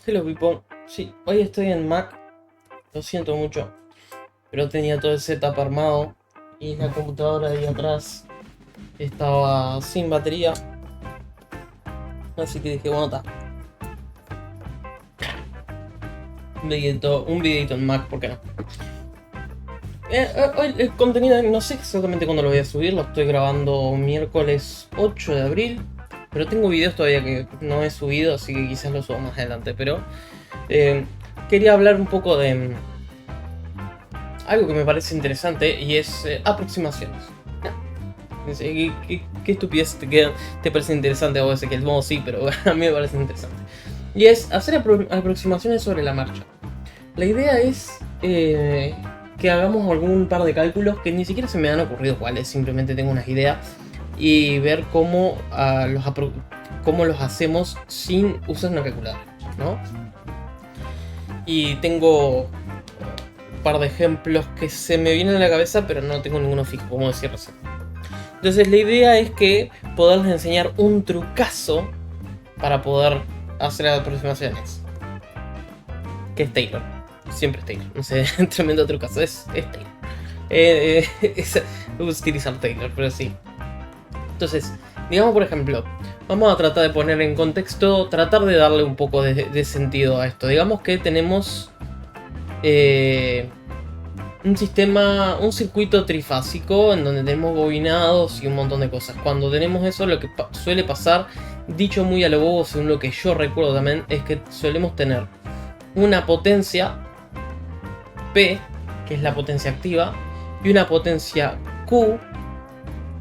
Hello people, sí, hoy estoy en Mac, lo siento mucho, pero tenía todo el setup armado y la computadora de ahí atrás estaba sin batería, así que dije, bueno, está, un videito en Mac, ¿por qué no? Hoy el contenido, no sé exactamente cuándo lo voy a subir, lo estoy grabando miércoles 8 de abril, pero tengo videos todavía que no he subido, así que quizás lo suba más adelante, pero eh, quería hablar un poco de algo que me parece interesante y es aproximaciones. ¿Qué estupidez te parece interesante a vos? Que el modo sí, pero a mí me parece interesante. Y es hacer aproximaciones sobre la marcha. La idea es que hagamos algún par de cálculos que ni siquiera se me han ocurrido cuáles, simplemente tengo unas ideas y ver cómo los hacemos sin usar una calculadora, ¿no? Y tengo un par de ejemplos que se me vienen a la cabeza, pero no tengo ninguno fijo, como decía recién. Entonces la idea es que poderles enseñar un trucazo para poder hacer aproximaciones. Que es Taylor. Siempre es Taylor. No sé, tremendo trucazo. Es Taylor. Es utilizar Taylor, pero sí. Entonces, digamos por ejemplo, vamos a tratar de poner en contexto, tratar de darle un poco de sentido a esto. Digamos que tenemos un circuito trifásico en donde tenemos bobinados y un montón de cosas. Cuando tenemos eso, lo que suele pasar, dicho muy a lo bobo, según lo que yo recuerdo también, es que solemos tener una potencia P, que es la potencia activa, y una potencia Q,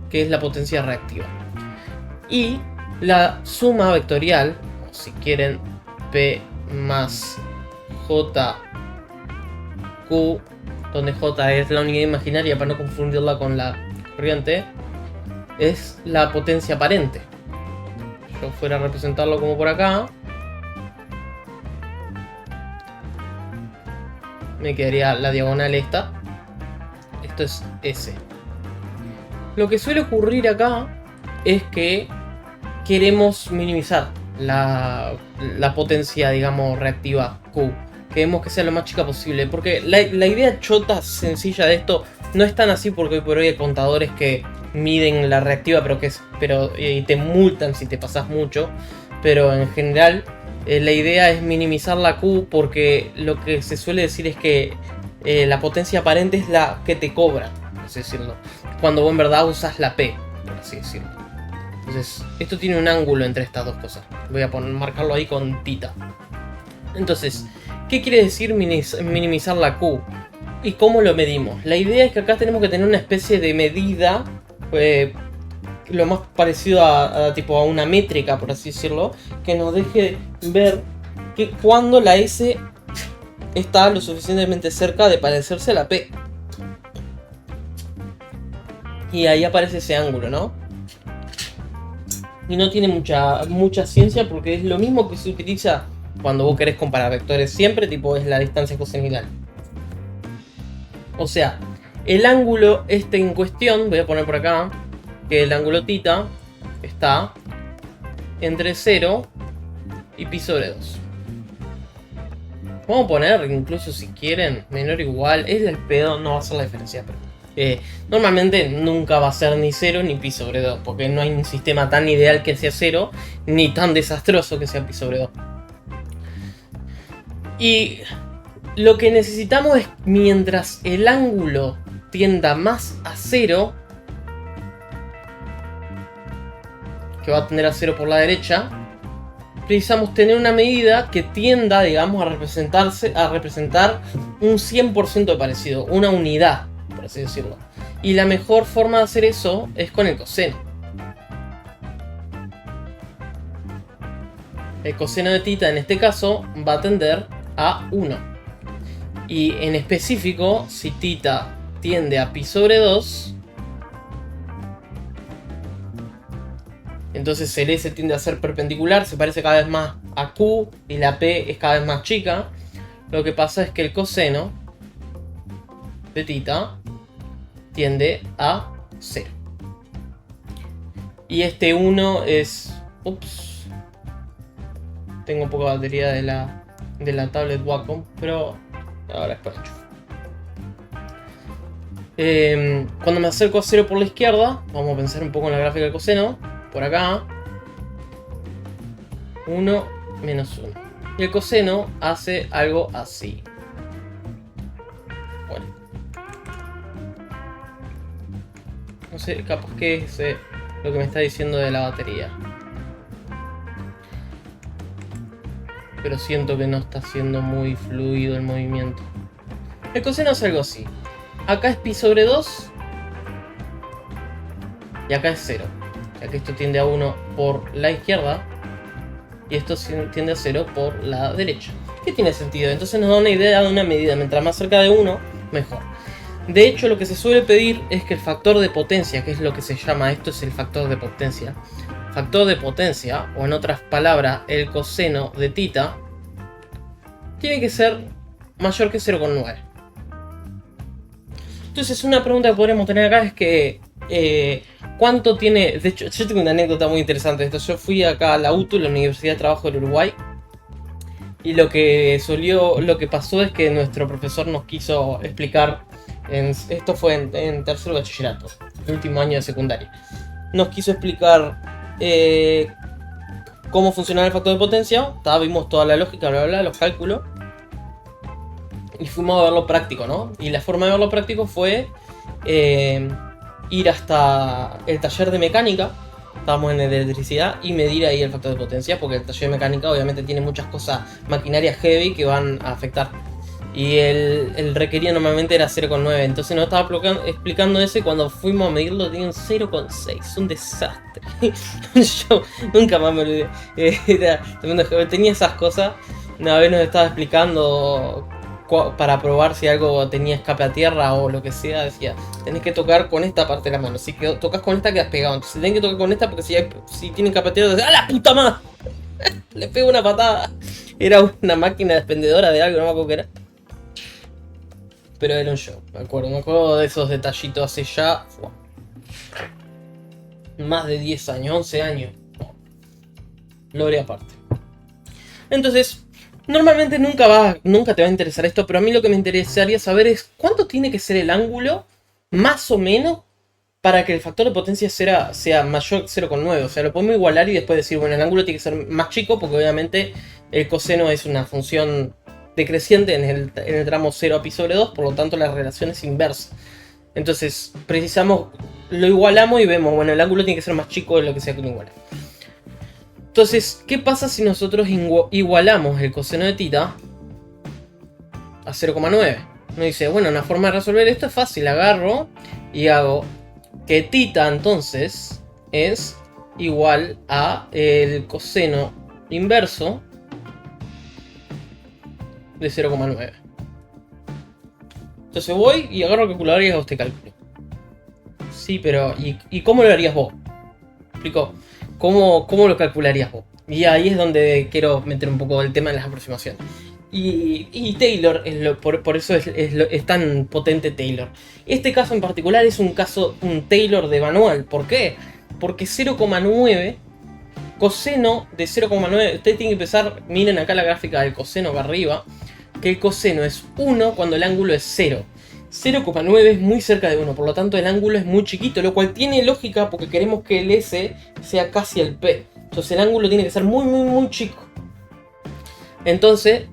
que es la potencia reactiva. Y la suma vectorial, o si quieren, P más J Q, donde J es la unidad imaginaria para no confundirla con la corriente, es la potencia aparente. Si yo fuera a representarlo como por acá, me quedaría la diagonal esta. Esto es S. Lo que suele ocurrir acá es que queremos minimizar la potencia, digamos, reactiva Q. Queremos que sea lo más chica posible. Porque la idea chota, sencilla de esto, no es tan así porque hoy por hoy hay contadores que miden la reactiva, pero te multan si te pasas mucho. Pero en general, la idea es minimizar la Q porque lo que se suele decir es que la potencia aparente es la que te cobra, por así decirlo. Cuando vos en verdad usas la P, por así decirlo. Entonces, esto tiene un ángulo entre estas dos cosas. Voy a marcarlo ahí con tita. Entonces, ¿qué quiere decir minimizar la Q? ¿Y cómo lo medimos? La idea es que acá tenemos que tener una especie de medida, lo más parecido tipo a una métrica, por así decirlo, que nos deje ver que cuando la S está lo suficientemente cerca de parecerse a la P. Y ahí aparece ese ángulo, ¿no? Y no tiene mucha ciencia porque es lo mismo que se utiliza cuando vos querés comparar vectores siempre, tipo es la distancia cosenoidal. O sea, el ángulo este en cuestión, voy a poner por acá, que el ángulo θ está entre 0 y pi sobre 2. Vamos a poner, incluso si quieren, menor o igual, es el pedo, no va a ser la diferencia, pero normalmente nunca va a ser ni 0 ni pi sobre 2, porque no hay un sistema tan ideal que sea 0, ni tan desastroso que sea pi sobre 2. Y lo que necesitamos es, mientras el ángulo tienda más a 0, que va a tender a 0 por la derecha, precisamos tener una medida que tienda, digamos, a representar un 100% de parecido, una unidad, por así decirlo. Y la mejor forma de hacer eso es con el coseno. El coseno de θ en este caso va a tender a 1. Y en específico, si θ tiende a pi sobre 2, entonces el S tiende a ser perpendicular, se parece cada vez más a Q y la P es cada vez más chica. Lo que pasa es que el coseno de θ tiende a 0. Y este 1 es... Ups. Tengo poca batería de la de la tablet Wacom, pero ahora es por hecho. Cuando me acerco a 0 por la izquierda, vamos a pensar un poco en la gráfica del coseno, por acá, 1 menos 1. Y el coseno hace algo así. Bueno. No sé, capaz que es lo que me está diciendo de la batería. Pero siento que no está siendo muy fluido el movimiento. El coseno hace algo así. Acá es pi sobre 2. Y acá es 0. O sea que esto tiende a 1 por la izquierda. Y esto tiende a 0 por la derecha. ¿Qué tiene sentido? Entonces nos da una idea de una medida. Mientras más cerca de 1, mejor. De hecho, lo que se suele pedir es que el factor de potencia, que es lo que se llama, esto es el factor de potencia. Factor de potencia, o en otras palabras, el coseno de tita, tiene que ser mayor que 0,9. Entonces, una pregunta que podríamos tener acá es que ¿cuánto tiene? De hecho, yo tengo una anécdota muy interesante de esto. Yo fui acá a la UTU, la Universidad de Trabajo del Uruguay, y lo que pasó es que nuestro profesor nos quiso explicar, esto fue en tercero de bachillerato, el último año de secundaria, nos quiso explicar cómo funcionaba el factor de potencia. Vimos toda la lógica, bla bla bla, los cálculos, y fuimos a verlo práctico, ¿no? Y la forma de verlo práctico fue ir hasta el taller de mecánica. Estábamos en electricidad y medir ahí el factor de potencia, porque el taller de mecánica obviamente tiene muchas cosas, maquinaria heavy que van a afectar. Y el requerido normalmente era 0,9. Entonces nos estaba explicando eso, y cuando fuimos a medirlo tenía un 0,6. Un desastre. Yo nunca más me olvidé. Tenía esas cosas. Una vez nos estaba explicando para probar si algo tenía escape a tierra o lo que sea. Decía, tenés que tocar con esta parte de la mano. Si tocas con esta quedas pegado. Entonces tenés que tocar con esta, porque si tiene escape a tierra, ¡a la puta madre! Le pego una patada. Era una máquina expendedora de algo, no me acuerdo qué era. Pero era un show, me acuerdo de esos detallitos hace ya más de 10 años, 11 años. Gloria aparte. Entonces, normalmente nunca te va a interesar esto, pero a mí lo que me interesaría saber es cuánto tiene que ser el ángulo, más o menos, para que el factor de potencia sea mayor que 0,9. O sea, lo podemos igualar y después decir, bueno, el ángulo tiene que ser más chico, porque obviamente el coseno es una función decreciente en el tramo 0 a pi sobre 2, por lo tanto la relación es inversa. Entonces lo igualamos y vemos, bueno, el ángulo tiene que ser más chico de lo que sea que lo iguala. Entonces, ¿qué pasa si nosotros igualamos el coseno de tita a 0,9? Nos dice, bueno, una forma de resolver esto es fácil, agarro y hago que tita entonces es igual a el coseno inverso de 0,9. Entonces voy y agarro el calculador y hago este cálculo. Sí, pero ¿y cómo lo harías vos? ¿Explico? ¿Cómo lo calcularías vos? Y ahí es donde quiero meter un poco el tema en las aproximaciones. Y Taylor, por eso es tan potente Taylor. Este caso en particular es un Taylor de manual. ¿Por qué? Porque 0,9... coseno de 0,9, ustedes tienen que empezar, miren acá la gráfica del coseno acá arriba, que el coseno es 1 cuando el ángulo es 0. 0,9 es muy cerca de 1, por lo tanto el ángulo es muy chiquito, lo cual tiene lógica porque queremos que el S sea casi el P. Entonces el ángulo tiene que ser muy muy muy chico. Entonces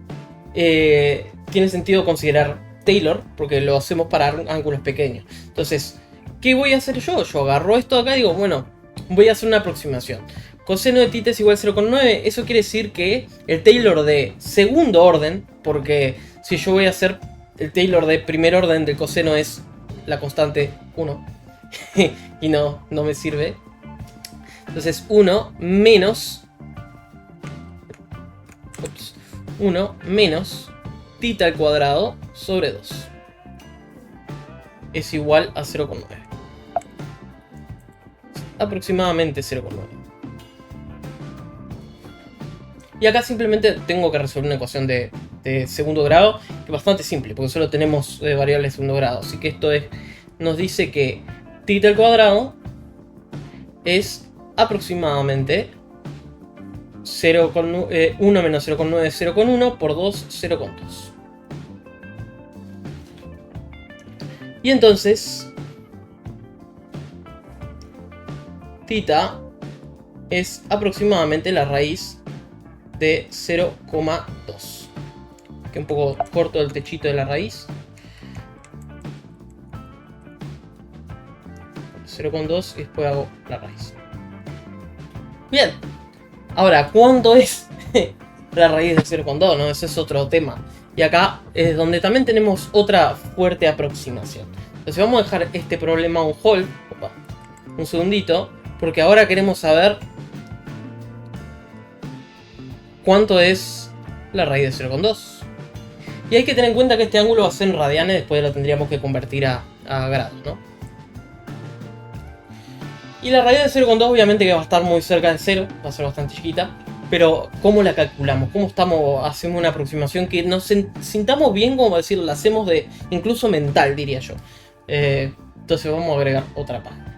tiene sentido considerar Taylor porque lo hacemos para ángulos pequeños. Entonces, ¿qué voy a hacer yo? Yo agarro esto de acá y digo, bueno, voy a hacer una aproximación. Coseno de tita es igual a 0,9. Eso quiere decir que el Taylor de segundo orden, porque si yo voy a hacer el Taylor de primer orden del coseno es la constante 1 y no me sirve. Entonces 1 menos 1 menos tita al cuadrado sobre 2 es igual a 0,9. Aproximadamente 0,9. Y acá simplemente tengo que resolver una ecuación de segundo grado, que es bastante simple, porque solo tenemos variables de segundo grado. Así que esto nos dice que tita al cuadrado es aproximadamente 1 menos 0,9 es 0,1 por 2, 0,2. Y entonces θ es aproximadamente la raíz de 0,2. Que un poco corto el techito de la raíz. 0,2 y después hago la raíz. Bien. Ahora, ¿cuánto es la raíz de 0,2? ¿No? Ese es otro tema. Y acá es donde también tenemos otra fuerte aproximación. Entonces vamos a dejar este problema on hold. Opa, un segundito. Porque ahora queremos saber cuánto es la raíz de 0,2. Y hay que tener en cuenta que este ángulo va a ser en radianes. Después lo tendríamos que convertir a grados, ¿no? Y la raíz de 0,2 obviamente que va a estar muy cerca de 0. Va a ser bastante chiquita. Pero ¿cómo la calculamos? ¿Cómo hacemos una aproximación que nos sintamos bien, como decir, la hacemos de incluso mental, diría yo? Entonces vamos a agregar otra página.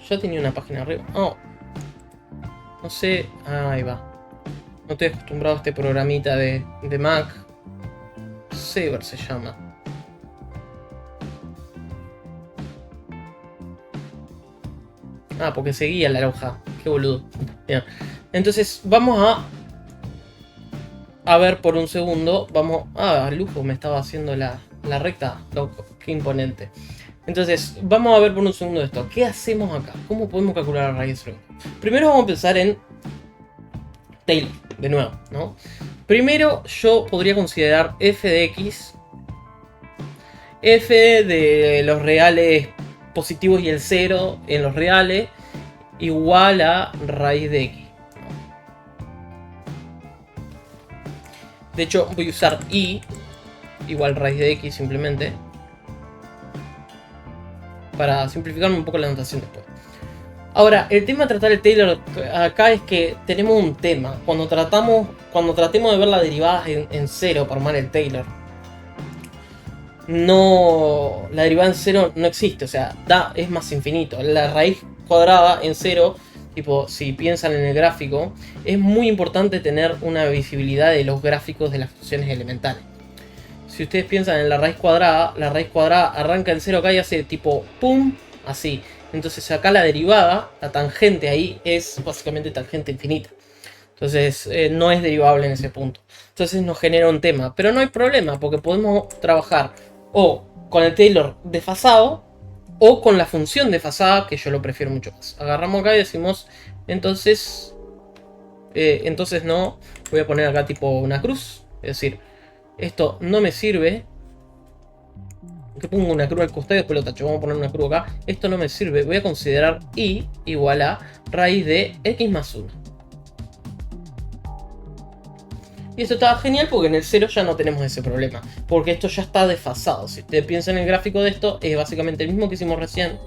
Ya tenía una página arriba. Oh. No sé. Ahí va. No estoy acostumbrado a este programita de Mac. Saber se llama. Ah, porque seguía la hoja. Qué boludo. Bien. Entonces vamos a ver por un segundo. Vamos. Ah, lujo, me estaba haciendo la recta. Loco, qué imponente. Entonces, vamos a ver por un segundo esto. ¿Qué hacemos acá? ¿Cómo podemos calcular la raíz de 0,2? Primero vamos a pensar en Taylor, de nuevo, ¿no? Primero yo podría considerar f de x, f de los reales positivos y el 0 en los reales, igual a raíz de x. De hecho, voy a usar y igual raíz de x simplemente, para simplificarme un poco la notación después. Ahora, el tema de tratar el Taylor acá es que tenemos un tema. Cuando tratemos de ver las derivadas en 0 para armar el Taylor, la derivada en 0 no existe, o sea, es más infinito. La raíz cuadrada en 0, tipo, si piensan en el gráfico, es muy importante tener una visibilidad de los gráficos de las funciones elementales. Si ustedes piensan en la raíz cuadrada arranca en 0 acá y hace tipo pum, así. Entonces acá la derivada, la tangente ahí, es básicamente tangente infinita. Entonces no es derivable en ese punto. Entonces nos genera un tema. Pero no hay problema, porque podemos trabajar o con el Taylor desfasado o con la función desfasada, que yo lo prefiero mucho más. Agarramos acá y decimos, entonces no, voy a poner acá tipo una cruz. Es decir, esto no me sirve. Que pongo una cruz al costado y después lo tacho. Vamos a poner una cruz acá. Esto no me sirve. Voy a considerar y igual a raíz de x más 1. Y esto está genial porque en el 0 ya no tenemos ese problema. Porque esto ya está desfasado. Si ustedes piensan en el gráfico de esto, es básicamente el mismo que hicimos recién.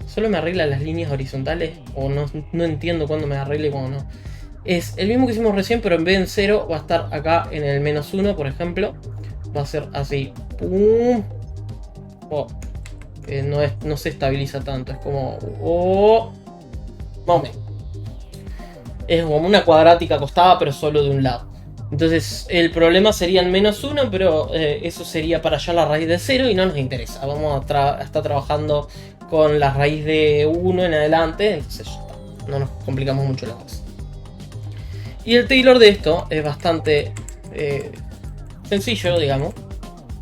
Solo me arregla las líneas horizontales. O no entiendo cuándo me arregle y cuándo no. Es el mismo que hicimos recién, pero en vez de en 0 va a estar acá en el menos 1, por ejemplo. Va a ser así. ¡Pum! Oh, no se estabiliza tanto. Es como... ¡Oh! Vamos. Es como una cuadrática acostada, pero solo de un lado. Entonces el problema sería en menos 1, pero eso sería para allá la raíz de 0 y no nos interesa. Vamos a estar trabajando con la raíz de 1 en adelante. Entonces ya está. No nos complicamos mucho la cosa. Y el Taylor de esto es bastante... sencillo, digamos.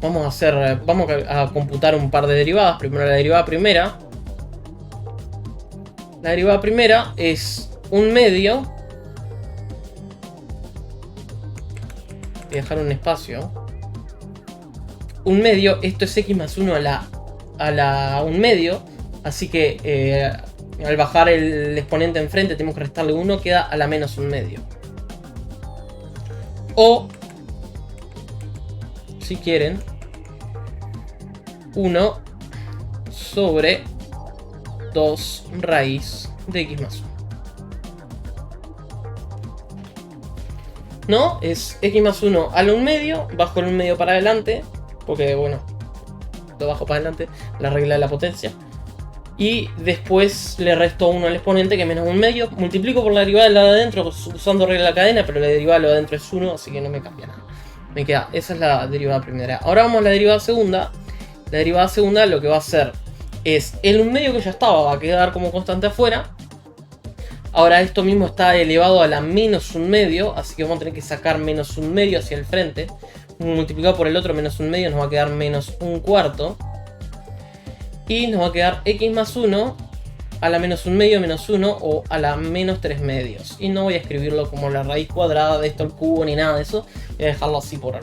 Vamos a computar un par de derivadas. Primero la derivada primera. La derivada primera es un medio. Voy a dejar un espacio. Un medio, esto es x más 1 a la 1 medio. Así que al bajar el exponente enfrente tenemos que restarle 1, queda a la menos 1 medio. O si quieren, 1 sobre 2 raíz de x más 1. ¿No? Es x más 1 a la 1 medio, bajo el 1 medio para adelante, porque bueno, lo bajo para adelante, la regla de la potencia. Y después le resto 1 al exponente, que es menos 1/2. Multiplico por la derivada de la de adentro usando regla de la cadena, pero la derivada de lo de adentro es 1, así que no me cambia nada. Me queda, esa es la derivada primera. Ahora vamos a la derivada segunda. La derivada segunda lo que va a hacer es el 1/2 que ya estaba, va a quedar como constante afuera. Ahora esto mismo está elevado a la menos 1/2, así que vamos a tener que sacar menos 1/2 hacia el frente. Multiplicado por el otro menos 1/2 nos va a quedar menos 1/4. Y nos va a quedar x más 1 a la menos 1/2 menos 1 o a la menos 3/2. Y no voy a escribirlo como la raíz cuadrada de esto al cubo ni nada de eso. Voy a dejarlo así por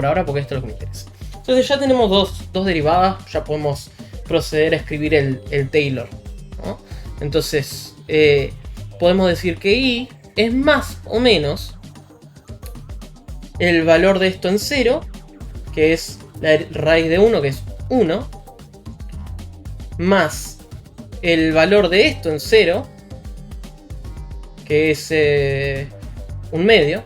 ahora porque esto es lo que me interesa. Entonces ya tenemos dos derivadas. Ya podemos proceder a escribir el Taylor, ¿no? Entonces podemos decir que y es más o menos el valor de esto en 0, que es la raíz de 1, que es 1, más el valor de esto en 0, que es 1/2,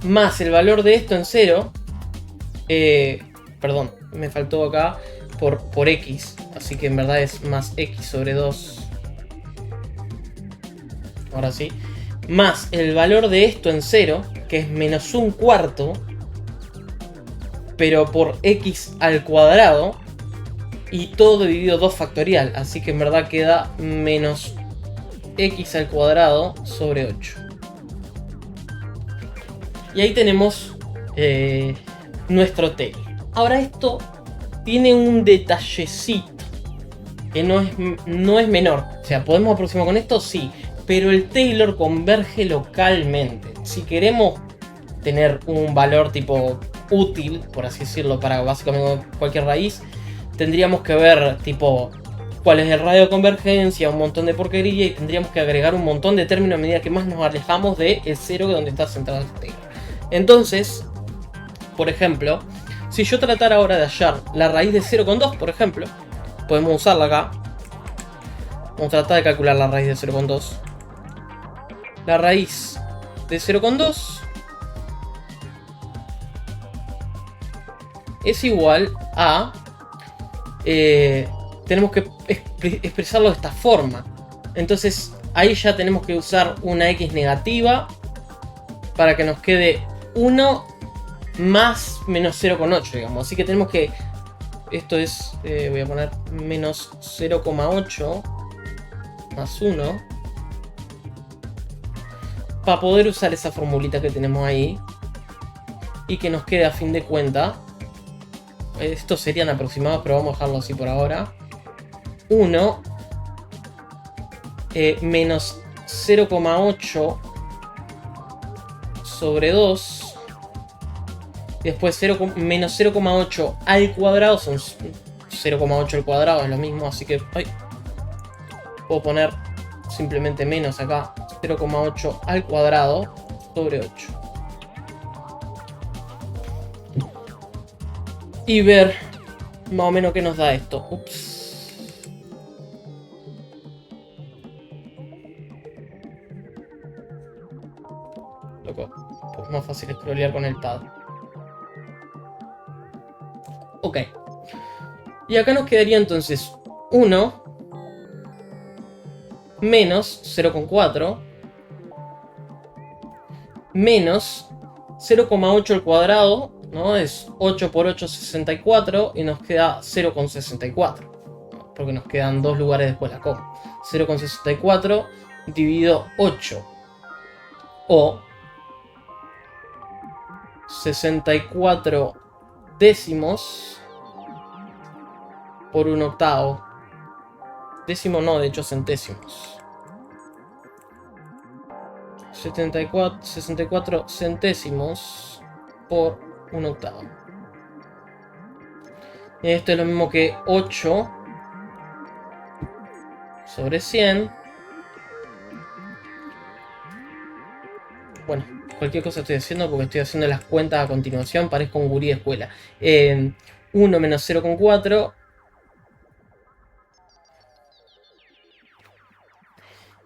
más el valor de esto en 0, perdón, me faltó acá por x, así que en verdad es más x sobre 2, ahora sí, más el valor de esto en 0, que es menos 1/4, pero por x al cuadrado, y todo dividido 2 factorial, así que en verdad queda menos x al cuadrado sobre 8. Y ahí tenemos nuestro Taylor. Ahora esto tiene un detallecito que no es menor. O sea, ¿podemos aproximar con esto? Sí. Pero el Taylor converge localmente. Si queremos tener un valor tipo útil, por así decirlo, para básicamente cualquier raíz, tendríamos que ver tipo cuál es el radio de convergencia, un montón de porquería, y tendríamos que agregar un montón de términos a medida que más nos alejamos del 0 donde está centrado el Taylor. Entonces, por ejemplo, si yo tratara ahora de hallar la raíz de 0,2, por ejemplo, podemos usarla acá. Vamos a tratar de calcular la raíz de 0,2. La raíz de 0,2 es igual a... tenemos que expresarlo de esta forma. Entonces ahí ya tenemos que usar una x negativa para que nos quede 1 más menos 0,8, digamos. Así que tenemos que... Esto es... voy a poner menos 0,8 más 1. Para poder usar esa formulita que tenemos ahí. Y que nos quede a fin de cuenta. Estos serían aproximados, pero vamos a dejarlo así por ahora. 1 menos 0,8 sobre 2. Y después menos 0,8 al cuadrado. Son 0,8 al cuadrado, es lo mismo. Así que puedo poner simplemente menos acá. 0,8 al cuadrado sobre 8. Y ver más o menos qué nos da esto. Ups. Loco, pues más fácil scrollear con el pad. Ok. Y acá nos quedaría entonces 1 menos 0,4 menos 0,8 al cuadrado, ¿no? Es 8 por 8, 64, y nos queda 0,64. Porque nos quedan dos lugares después de la coma. 0,64 dividido 8. O 64 décimos por 1/8. Décimo no, de hecho centésimos. 64 centésimos por 1/8. Y esto es lo mismo que 8 sobre 100. Bueno, cualquier cosa estoy haciendo porque estoy haciendo las cuentas a continuación. Parezco un gurí de escuela. 1 menos 0,4.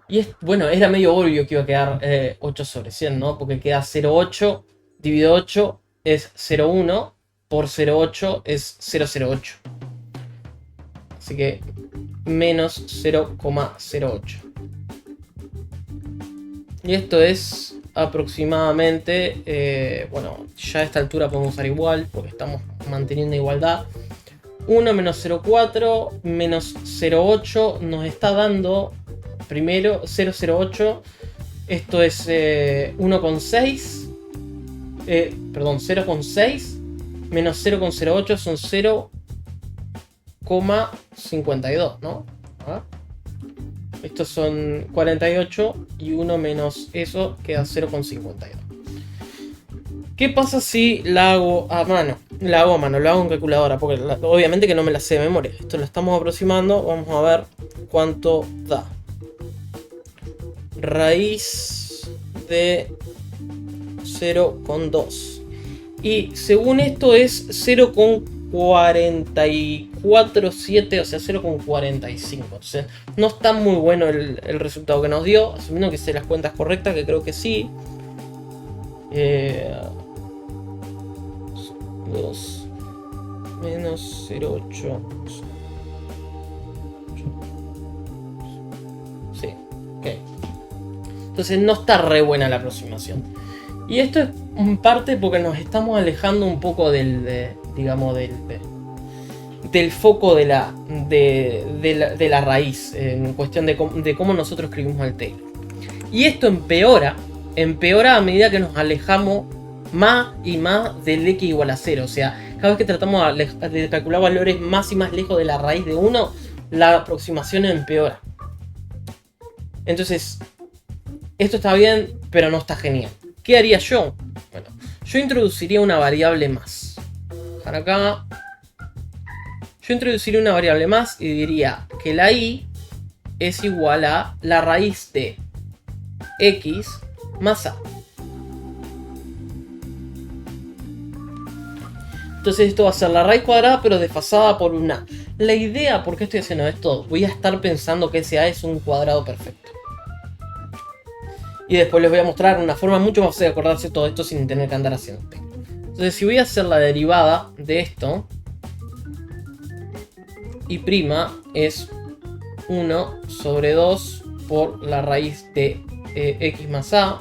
Y bueno, era medio obvio que iba a quedar 8 sobre 100, ¿no? Porque queda 0,8 dividido 8 es 0,1 por 0,8 es 0,08. Así que menos 0,08. Y esto es aproximadamente, bueno, ya a esta altura podemos usar igual porque estamos manteniendo igualdad. 1 menos 0,4 menos 0,8 nos está dando primero 0,08. Esto es 1,6. Perdón, 0,6 menos 0,08 son 0,52, ¿no? A ver. Estos son 48 y 1 menos eso queda 0,52. ¿Qué pasa si la hago a mano? La hago a mano, la hago en calculadora, porque obviamente que no me la sé de memoria. Esto lo estamos aproximando, vamos a ver cuánto da. Raíz de 0,2. Y según esto es 0,447, o sea 0,45. Entonces no está muy bueno el resultado que nos dio, asumiendo que se las cuentas correctas, que creo que sí. 2 menos 0,8. Sí, ok. Entonces no está re buena la aproximación. Y esto es en parte porque nos estamos alejando un poco del foco de la raíz, en cuestión de cómo nosotros escribimos el Taylor. Y esto empeora a medida que nos alejamos más y más del x igual a 0. O sea, cada vez que tratamos de calcular valores más y más lejos de la raíz de 1, la aproximación empeora. Entonces, esto está bien, pero no está genial. ¿Qué haría yo? Bueno, yo introduciría una variable más. Para acá. Yo introduciría una variable más y diría que la i es igual a la raíz de x más a. Entonces esto va a ser la raíz cuadrada pero desfasada por un a. La idea, ¿por qué estoy haciendo esto? Voy a estar pensando que ese a es un cuadrado perfecto. Y después les voy a mostrar una forma mucho más fácil de acordarse todo esto sin tener que andar haciendo. Entonces si voy a hacer la derivada de esto, y' es 1 sobre 2 por la raíz de x más a.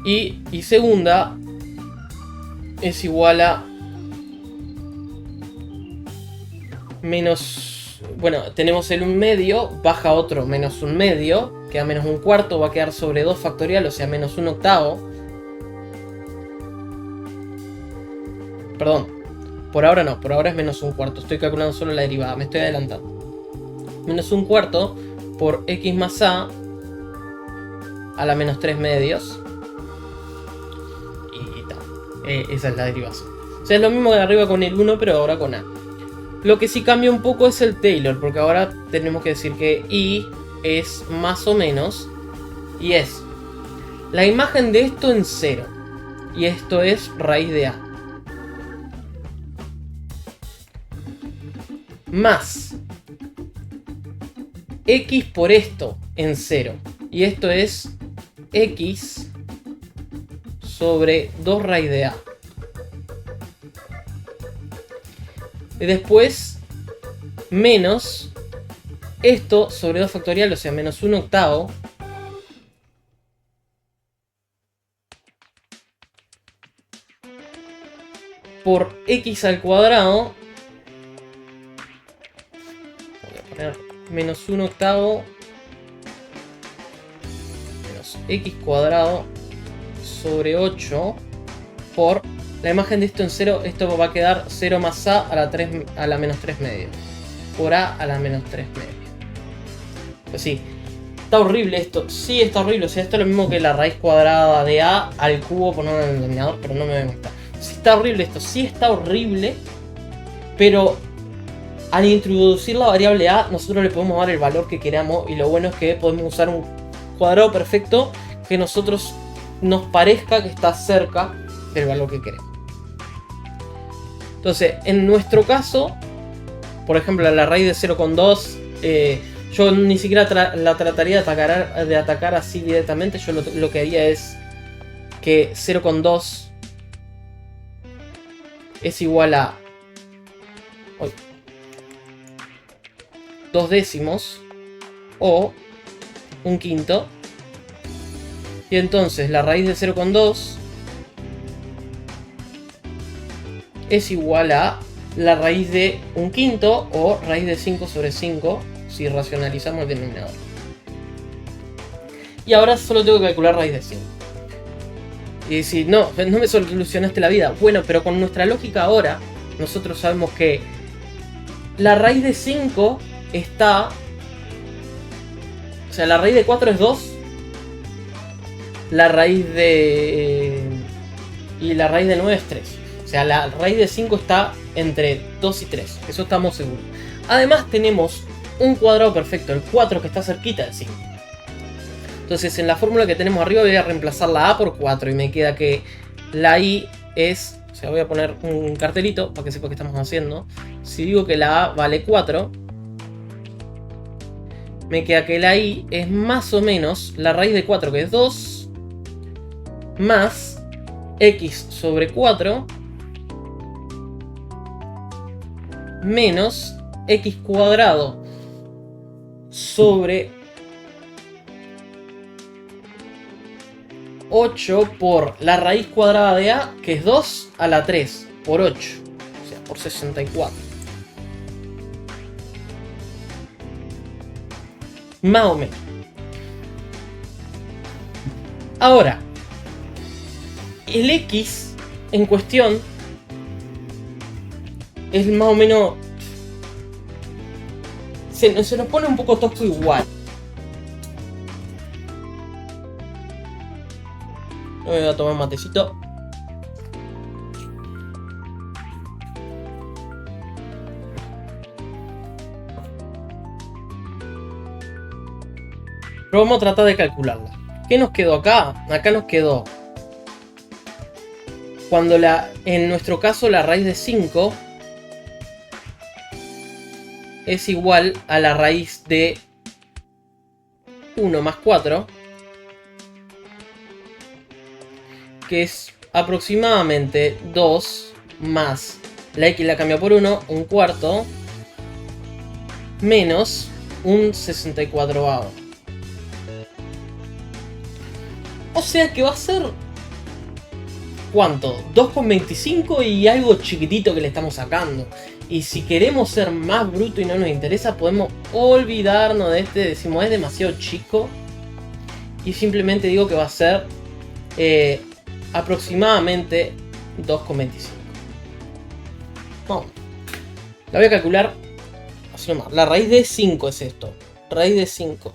Y segunda es igual a menos, bueno, tenemos el 1 medio, baja otro menos 1 medio, queda menos 1 cuarto, va a quedar sobre 2 factorial, o sea menos 1 octavo. Perdón, por ahora no, por ahora es menos 1 cuarto, estoy calculando solo la derivada, me estoy adelantando. Menos 1 cuarto por x más a la menos 3 medios. Esa es la derivación. O sea, es lo mismo de arriba con el 1, pero ahora con a. Lo que sí cambia un poco es el Taylor, porque ahora tenemos que decir que i es más o menos, y es la imagen de esto en 0, y esto es raíz de a, más x por esto en 0, y esto es x sobre 2 raíz de a. Y después menos esto sobre 2 factorial, o sea menos 1 octavo, por x al cuadrado. Voy a poner menos 1 octavo menos x cuadrado sobre 8 por la imagen de esto en 0. Esto va a quedar 0 más a la menos 3 medio por a la menos 3 medio. Pues sí, está horrible esto. Sí, está horrible. O sea, esto es lo mismo que la raíz cuadrada de a al cubo, ponerlo en el denominador, pero no me voy a gustar. Sí, está horrible esto. Sí, está horrible. Pero al introducir la variable a, nosotros le podemos dar el valor que queramos. Y lo bueno es que podemos usar un cuadrado perfecto que nosotros nos parezca que está cerca del valor que queremos. Entonces, en nuestro caso, por ejemplo, la raíz de 0,2 Yo ni siquiera la trataría de atacar así directamente. Yo lo que haría es que 0,2 es igual a 2 décimos o un quinto. Y entonces la raíz de 0,2 es igual a la raíz de un quinto o raíz de 5 sobre 5 si racionalizamos el denominador. Y ahora solo tengo que calcular raíz de 5. Y decir, no me solucionaste la vida. Bueno, pero con nuestra lógica ahora, nosotros sabemos que la raíz de 5 está... O sea, la raíz de 4 es 2. La raíz de... Y la raíz de 9 es 3. O sea, la raíz de 5 está entre 2 y 3. Eso estamos seguros. Además tenemos un cuadrado perfecto, el 4, que está cerquita del 5. Entonces en la fórmula que tenemos arriba voy a reemplazar la A por 4. Y me queda que la I es... O sea, voy a poner un cartelito para que sepa qué estamos haciendo. Si digo que la A vale 4, me queda que la I es más o menos la raíz de 4, que es 2, más X sobre 4 menos X cuadrado sobre 8 por la raíz cuadrada de A, que es 2 a la 3 por 8, o sea, por 64. Más o menos. Ahora, el X en cuestión es más o menos... Se nos pone un poco tosco igual. Me voy a tomar un matecito. Pero vamos a tratar de calcularla. ¿Qué nos quedó acá? Acá nos quedó... Cuando en nuestro caso la raíz de 5 es igual a la raíz de 1 más 4, que es aproximadamente 2 más la X la cambia por 1, un cuarto, menos un 64avo. O sea que va a ser... ¿Cuánto? 2,25 y algo chiquitito que le estamos sacando. Y si queremos ser más bruto y no nos interesa, podemos olvidarnos de este. Decimos, es demasiado chico. Y simplemente digo que va a ser aproximadamente 2,25. Vamos. La voy a calcular así nomás. La raíz de 5 es esto. Raíz de 5.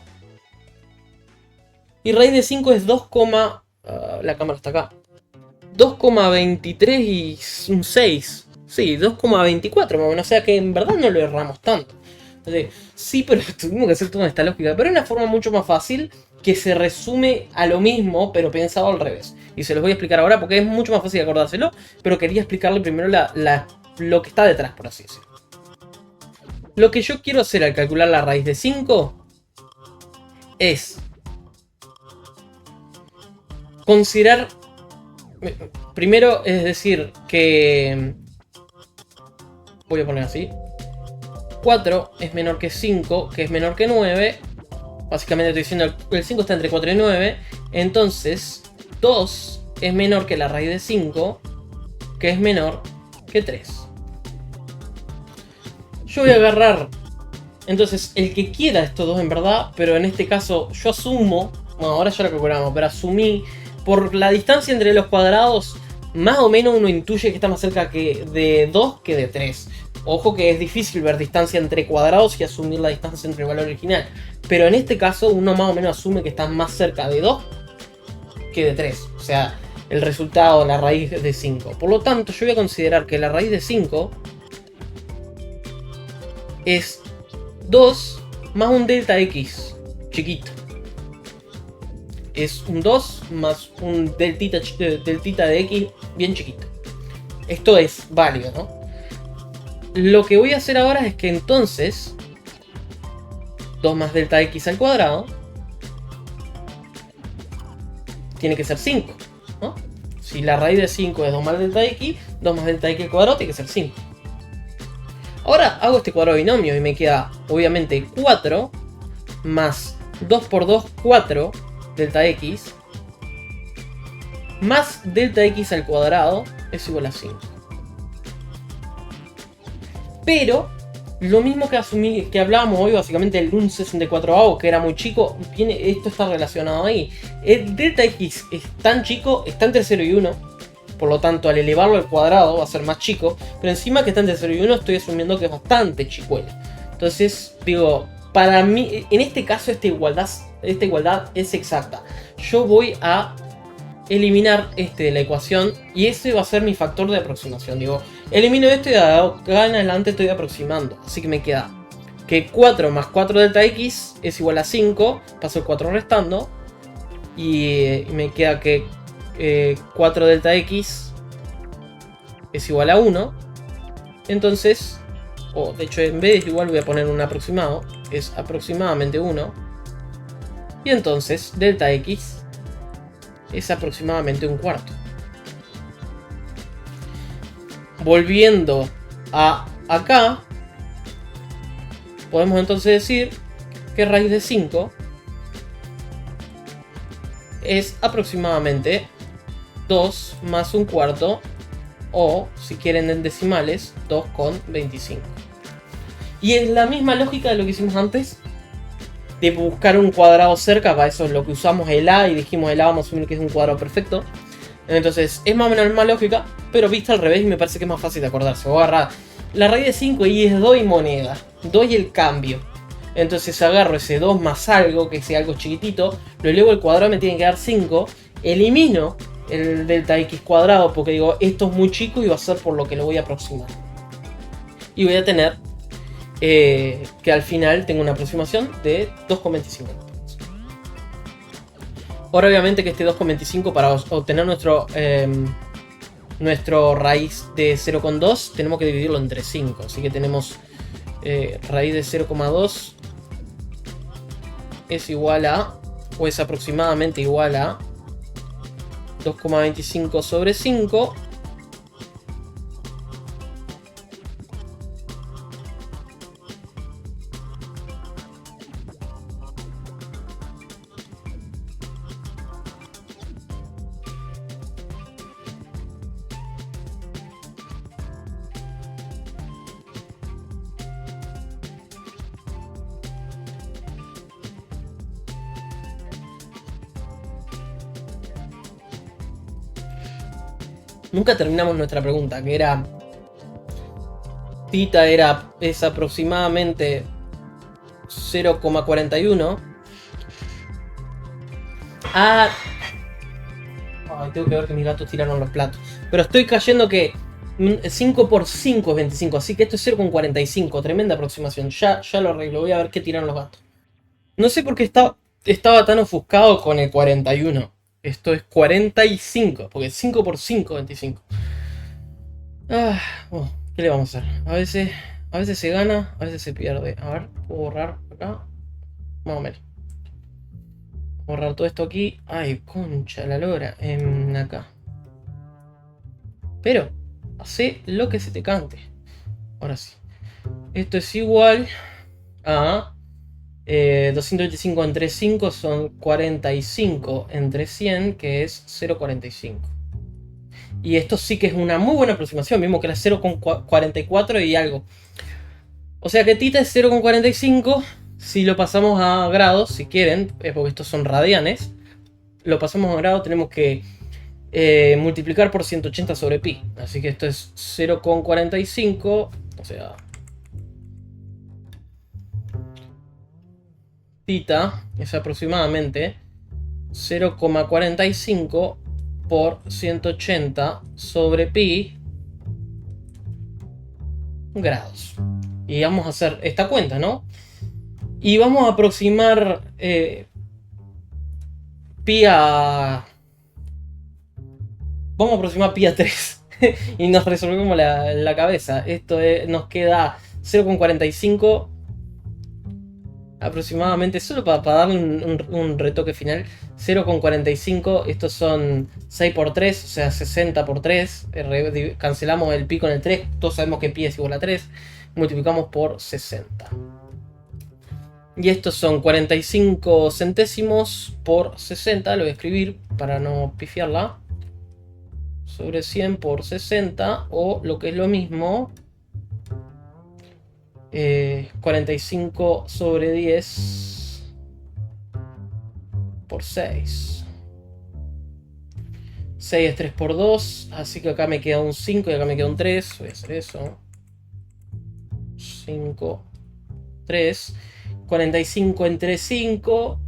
Y raíz de 5 es 2, la cámara está acá. 2,23 y un 6. Sí, 2,24 más o menos. O sea que en verdad no lo erramos tanto. Entonces, sí, pero tuvimos que hacer toda esta lógica. Pero es una forma mucho más fácil que se resume a lo mismo, pero pensado al revés. Y se los voy a explicar ahora porque es mucho más fácil acordárselo. Pero quería explicarle primero lo que está detrás, por así decirlo. Lo que yo quiero hacer al calcular la raíz de 5 es considerar... Primero, es decir, que... Voy a poner así. 4 es menor que 5, que es menor que 9. Básicamente estoy diciendo el 5 está entre 4 y 9. Entonces, 2 es menor que la raíz de 5, que es menor que 3. Yo voy a agarrar... Entonces, el que quiera estos dos en verdad, pero en este caso yo asumo... Bueno, ahora ya lo calculamos, pero asumí... Por la distancia entre los cuadrados, más o menos uno intuye que está más cerca de 2 que de 3. Ojo que es difícil ver distancia entre cuadrados y asumir la distancia entre el valor original. Pero en este caso uno más o menos asume que está más cerca de 2 que de 3. O sea, el resultado, la raíz de 5. Por lo tanto, yo voy a considerar que la raíz de 5 es 2 más un delta x chiquito. Es un 2 más un deltita de x bien chiquito. Esto es válido, ¿no? Lo que voy a hacer ahora es que entonces 2 más delta x al cuadrado tiene que ser 5, ¿no? Si la raíz de 5 es 2 más delta x, 2 más delta x al cuadrado tiene que ser 5. Ahora hago este cuadrado binomio y me queda obviamente 4 más 2 por 2, 4 delta x más delta x al cuadrado es igual a 5. Pero lo mismo que hablábamos hoy, básicamente el 1/64, que era muy chico, esto está relacionado ahí. El delta x es tan chico, está entre 0 y 1, por lo tanto al elevarlo al cuadrado va a ser más chico, pero encima que está entre 0 y 1 estoy asumiendo que es bastante chicuela. Entonces digo, para mí, en este caso esta igualdad es exacta. Yo voy a eliminar este de la ecuación y ese va a ser mi factor de aproximación. Digo, elimino esto y de acá en adelante estoy aproximando. Así que me queda que 4 más 4 delta x es igual a 5. Paso el 4 restando. Y me queda que 4 delta x es igual a 1. Entonces, de hecho en vez de igual voy a poner un aproximado. Es aproximadamente 1. Y entonces delta x es aproximadamente un cuarto. Volviendo a acá, podemos entonces decir que raíz de 5 es aproximadamente 2 más un cuarto, o si quieren en decimales, 2,25. Y es la misma lógica de lo que hicimos antes, de buscar un cuadrado cerca. Para eso es lo que usamos el A y dijimos el A vamos a asumir que es un cuadrado perfecto. Entonces es más o menos la misma lógica, pero vista al revés y me parece que es más fácil de acordarse. Voy a agarrar la raíz de 5 y es 2 y moneda, 2 y el cambio. Entonces agarro ese 2 más algo, que sea algo chiquitito, lo elevo al cuadrado, me tiene que dar 5. Elimino el delta x cuadrado porque digo, esto es muy chico y va a ser por lo que lo voy a aproximar. Y voy a tener que al final tengo una aproximación de 2,25. Ahora obviamente que este 2,25 para obtener nuestro raíz de 0,2 tenemos que dividirlo entre 5. Así que tenemos raíz de 0,2 es igual a, o es aproximadamente igual a 2,25 sobre 5. Nunca terminamos nuestra pregunta, que era Theta es aproximadamente 0,41. Ay, tengo que ver que mis gatos tiraron los platos. Pero estoy cayendo que 5 por 5 es 25, así que esto es 0,45. Tremenda aproximación. Ya lo arreglo, voy a ver qué tiraron los gatos. No sé por qué estaba tan ofuscado con el 41. Esto es 45, porque 5 por 5 es 25. Bueno, ¿qué le vamos a hacer? A veces se gana, a veces se pierde. A ver, puedo borrar acá. Más o menos. Borrar todo esto aquí. Ay, concha la lora. Acá. Pero, hace lo que se te cante. Ahora sí. Esto es igual a 225 entre 5 son 45 entre 100, que es 0,45. Y esto sí que es una muy buena aproximación. Vimos que era 0,44 y algo. O sea que Theta es 0,45. Si lo pasamos a grados, si quieren, porque estos son radianes, lo pasamos a grados, tenemos que multiplicar por 180 sobre pi. Así que esto es 0,45. O sea, Theta es aproximadamente 0,45 por 180 sobre pi grados. Y vamos a hacer esta cuenta, ¿no? Y vamos a aproximar pi a... Vamos a aproximar pi a 3. Y nos resolvemos la cabeza. Esto nos queda 0,45. aproximadamente, solo para darle un retoque final, 0,45, estos son 6 por 3, o sea 60 por 3, cancelamos el pi con el 3, todos sabemos que pi es igual a 3, multiplicamos por 60. Y estos son 45 centésimos por 60, lo voy a escribir para no pifiarla, sobre 100 por 60, o lo que es lo mismo, 45 sobre 10 por 6. 6 es 3 por 2, así que acá me queda un 5 y acá me queda un 3. Voy a hacer eso. 5, 3. 45 entre 5.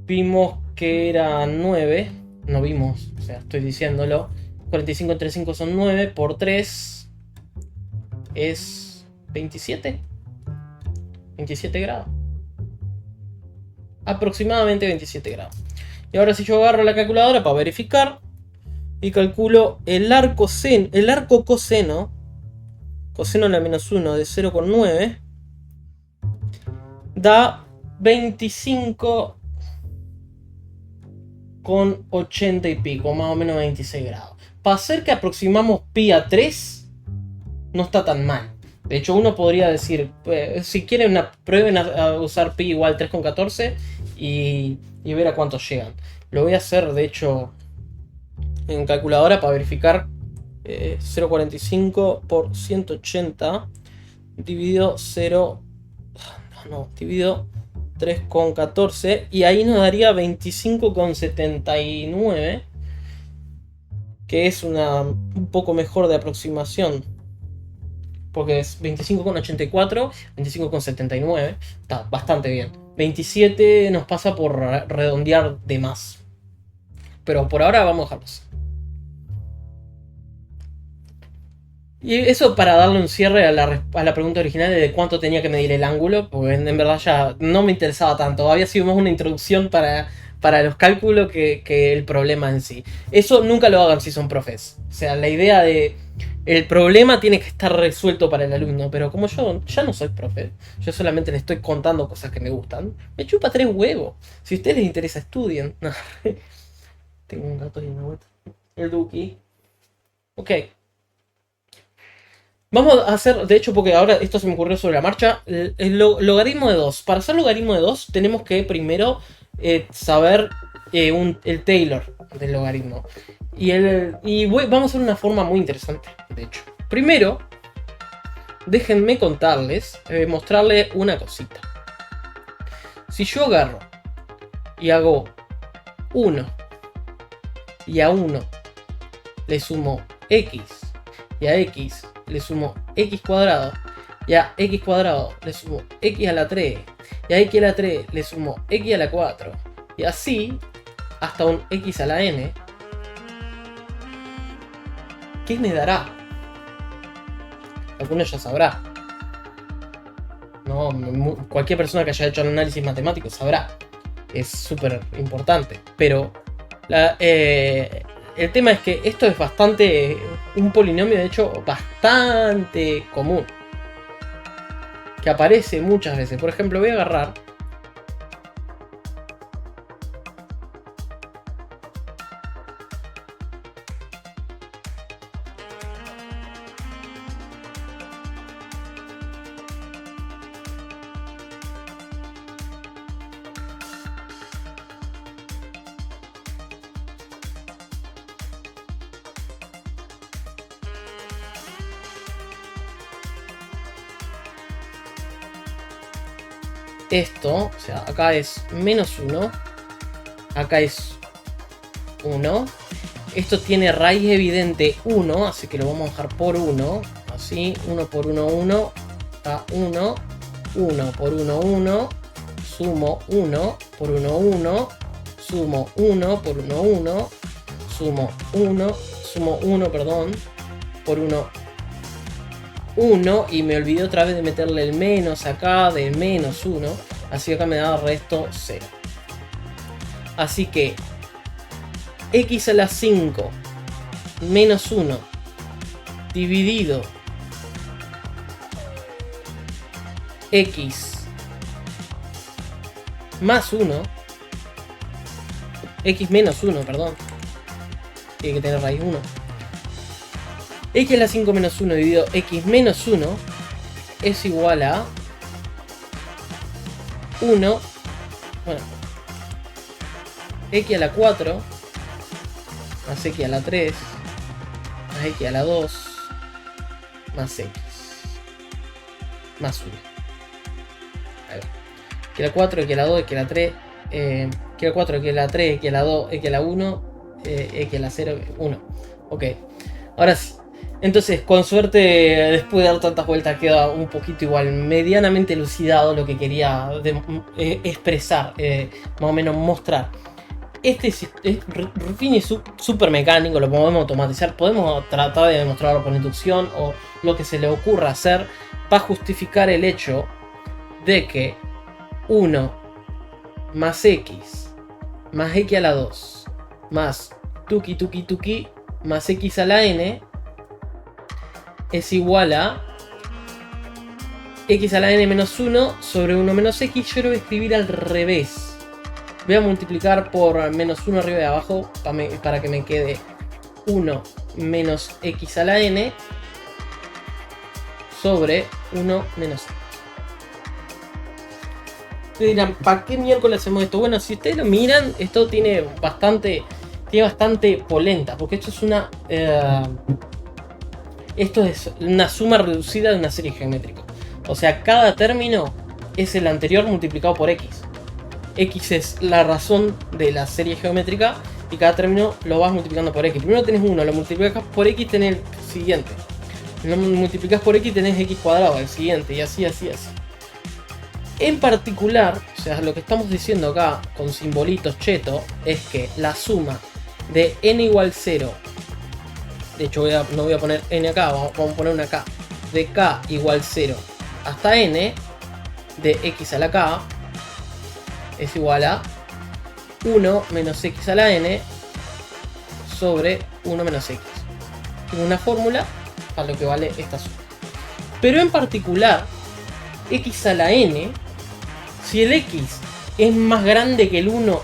Vimos que era 9. No vimos, o sea, estoy diciéndolo. 45 entre 5 son 9 por 3. Es 27 grados. Aproximadamente 27 grados. Y ahora si yo agarro la calculadora para verificar y calculo el arco coseno a la menos 1 de 0,9 da 25,80 y pico, más o menos 26 grados. Para hacer que aproximamos pi a 3, no está tan mal. De hecho, uno podría decir, si quieren, prueben a usar pi igual 3,14 y ver a cuántos llegan. Lo voy a hacer, de hecho, en calculadora para verificar. 0,45 por 180 dividido 3,14 y ahí nos daría 25,79, que es un poco mejor de aproximación, porque es 25,84, 25,79, está bastante bien. 27 nos pasa por redondear de más, pero por ahora vamos a dejarlos. Y eso para darle un cierre a la pregunta original de cuánto tenía que medir el ángulo, porque en verdad ya no me interesaba tanto. Había sido más una introducción para los cálculos que el problema en sí. Eso nunca lo hagan si son profes. O sea, la idea de el problema tiene que estar resuelto para el alumno, pero como yo ya no soy profe, yo solamente le estoy contando cosas que me gustan, me chupa 3 huevos. Si a ustedes les interesa, estudien. Tengo un gato y una vuelta. El Duki. Ok. Vamos a hacer, de hecho, porque ahora esto se me ocurrió sobre la marcha, el logaritmo de 2. Para hacer logaritmo de 2 tenemos que primero saber el Taylor del logaritmo. Vamos a hacer una forma muy interesante, de hecho. Primero, déjenme contarles, mostrarles una cosita. Si yo agarro y hago 1 y a 1 le sumo x y a x le sumo x cuadrado y a x cuadrado le sumo x a la 3 y a x a la 3 le sumo x a la 4 y así hasta un x a la n, ¿qué me dará? Alguno ya sabrá. No, cualquier persona que haya hecho el análisis matemático sabrá. Es súper importante. Pero el tema es que esto es bastante, un polinomio de hecho bastante común, que aparece muchas veces. Por ejemplo, voy a agarrar esto, o sea, acá es menos 1, acá es 1, esto tiene raíz evidente 1, así que lo vamos a dejar por 1, así, 1 por 1, 1, a 1, 1 por 1, 1, sumo 1 por 1, 1, sumo 1 por 1, 1, sumo 1, perdón, por 1, 1, y me olvidé otra vez de meterle el menos acá, de menos 1, así que acá me da resto 0. Así que x a la 5 menos 1 dividido x más 1, x menos 1, perdón, tiene que tener raíz 1, x a la 5 menos 1 dividido x menos 1 es igual a 1, bueno, x a la 4 más x a la 3 más x a la 2 más x más 1. A ver. X a la 4, x a la 2, x a la 3, x a la 4, x a la 3, x a la 2, x a la 1, x a la 0, 1. Ok, ahora sí. Entonces, con suerte, después de dar tantas vueltas, queda un poquito igual, medianamente elucidado lo que quería expresar, más o menos mostrar. Este Ruffini es súper mecánico, lo podemos automatizar, podemos tratar de demostrarlo por inducción o lo que se le ocurra hacer para justificar el hecho de que 1 más x a la 2 más tuki más x a la n es igual a x a la n menos 1 sobre 1 menos x. Yo lo voy a escribir al revés. Voy a multiplicar por menos 1 arriba y abajo para que me quede 1 menos x a la n sobre 1 menos x. Ustedes dirán, ¿para qué miércoles hacemos esto? Bueno, si ustedes lo miran, esto tiene bastante polenta, porque esto es una suma reducida de una serie geométrica. O sea, cada término es el anterior multiplicado por x. X es la razón de la serie geométrica y cada término lo vas multiplicando por x. Primero tenés 1, lo multiplicas por x, tenés el siguiente. Lo multiplicas por x, tenés x cuadrado, el siguiente, y así. En particular, o sea, lo que estamos diciendo acá con simbolitos cheto es que la suma de n igual 0, de hecho no voy a poner n acá, vamos a poner una k, de k igual 0 hasta n de x a la k es igual a 1 menos x a la n sobre 1 menos x. Tengo una fórmula para lo que vale esta suma. Pero en particular, x a la n, si el x es más grande que el 1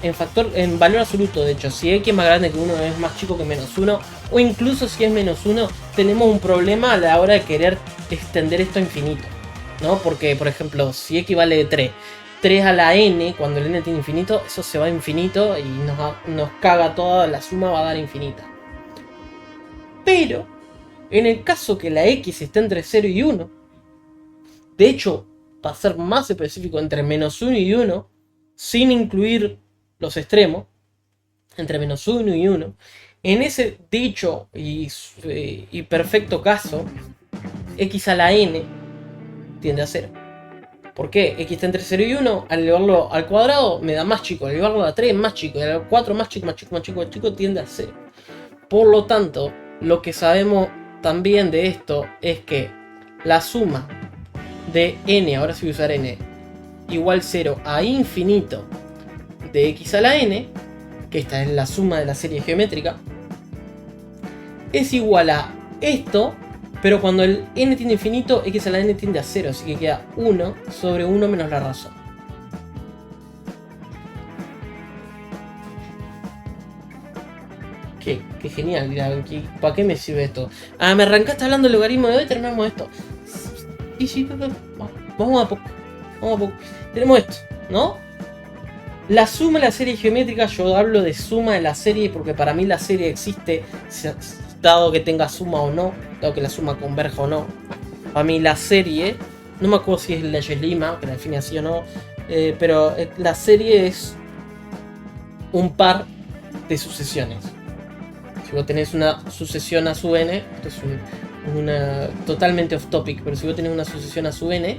en valor absoluto, de hecho, si x es más grande que 1 es más chico que menos 1, o incluso si es menos 1, tenemos un problema a la hora de querer extender esto a infinito, ¿no? Porque, por ejemplo, si x vale 3 a la n, cuando el n tiene infinito, eso se va a infinito y nos caga toda, la suma va a dar infinita. Pero, en el caso que la x esté entre 0 y 1, de hecho, para ser más específico, entre menos 1 y 1, sin incluir los extremos, entre menos 1 y 1, en ese dicho y perfecto caso, x a la n tiende a 0. ¿Por qué? X está entre 0 y 1, al elevarlo al cuadrado me da más chico, al elevarlo a 3 más chico, y al 4 más chico, tiende a 0. Por lo tanto, lo que sabemos también de esto es que la suma de n, ahora sí voy a usar n, igual 0 a infinito de x a la n, que esta es la suma de la serie geométrica, es igual a esto, pero cuando el n tiende a infinito, x a la n tiende a 0, así que queda 1 sobre 1 menos la razón. Qué genial, dirán, ¿para qué me sirve esto? Ah, me arrancaste hablando del logaritmo de hoy, terminamos esto. Sí, vamos a poco. Tenemos esto, ¿no? La suma de la serie geométrica, yo hablo de suma de la serie porque para mí la serie existe dado que tenga suma o no, dado que la suma converja o no. Para mí la serie, no me acuerdo si es Legge-Lima, que la define así o no, pero la serie es un par de sucesiones. Si vos tenés una sucesión a su n, esto es una totalmente off topic, pero si vos tenés una sucesión a su n,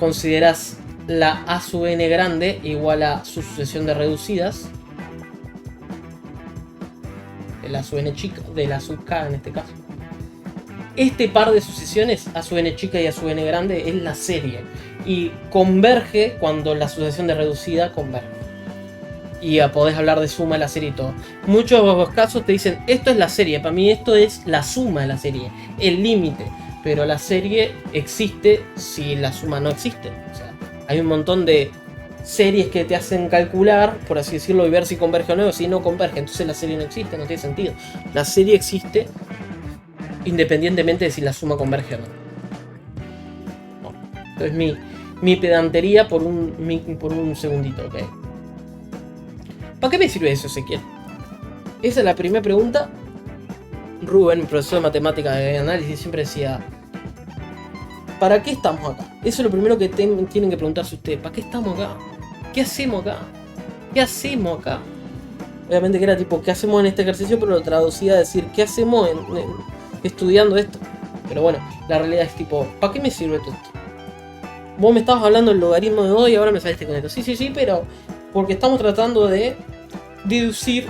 considerás la a sub n grande igual a su sucesión de reducidas, de la sub n chica, de la sub k en este caso. Este par de sucesiones, a sub n chica y a sub n grande, es la serie y converge cuando la sucesión de reducida converge. Y podés hablar de suma de la serie y todo. Muchos casos te dicen, esto es la serie. Para mí esto es la suma de la serie, el límite. pero la serie existe si la suma no existe. O sea, hay un montón de series que te hacen calcular, por así decirlo, y ver si converge o no, si no converge, entonces la serie no existe, no tiene sentido. La serie existe independientemente de si la suma converge o no. Entonces mi pedantería por un segundito, ¿ok? ¿Para qué me sirve eso, Ezequiel? Esa es la primera pregunta. Rubén, mi profesor de matemática de análisis, siempre decía: ¿para qué estamos acá? Eso es lo primero que tienen que preguntarse ustedes. ¿Para qué estamos acá? ¿Qué hacemos acá? ¿Qué hacemos acá? Obviamente que era tipo, ¿qué hacemos en este ejercicio? Pero lo traducía a decir, ¿qué hacemos estudiando esto? Pero bueno, la realidad es tipo, ¿para qué me sirve todo esto? Vos me estabas hablando del logaritmo de 2 y ahora me saliste con esto. Sí, pero porque estamos tratando de deducir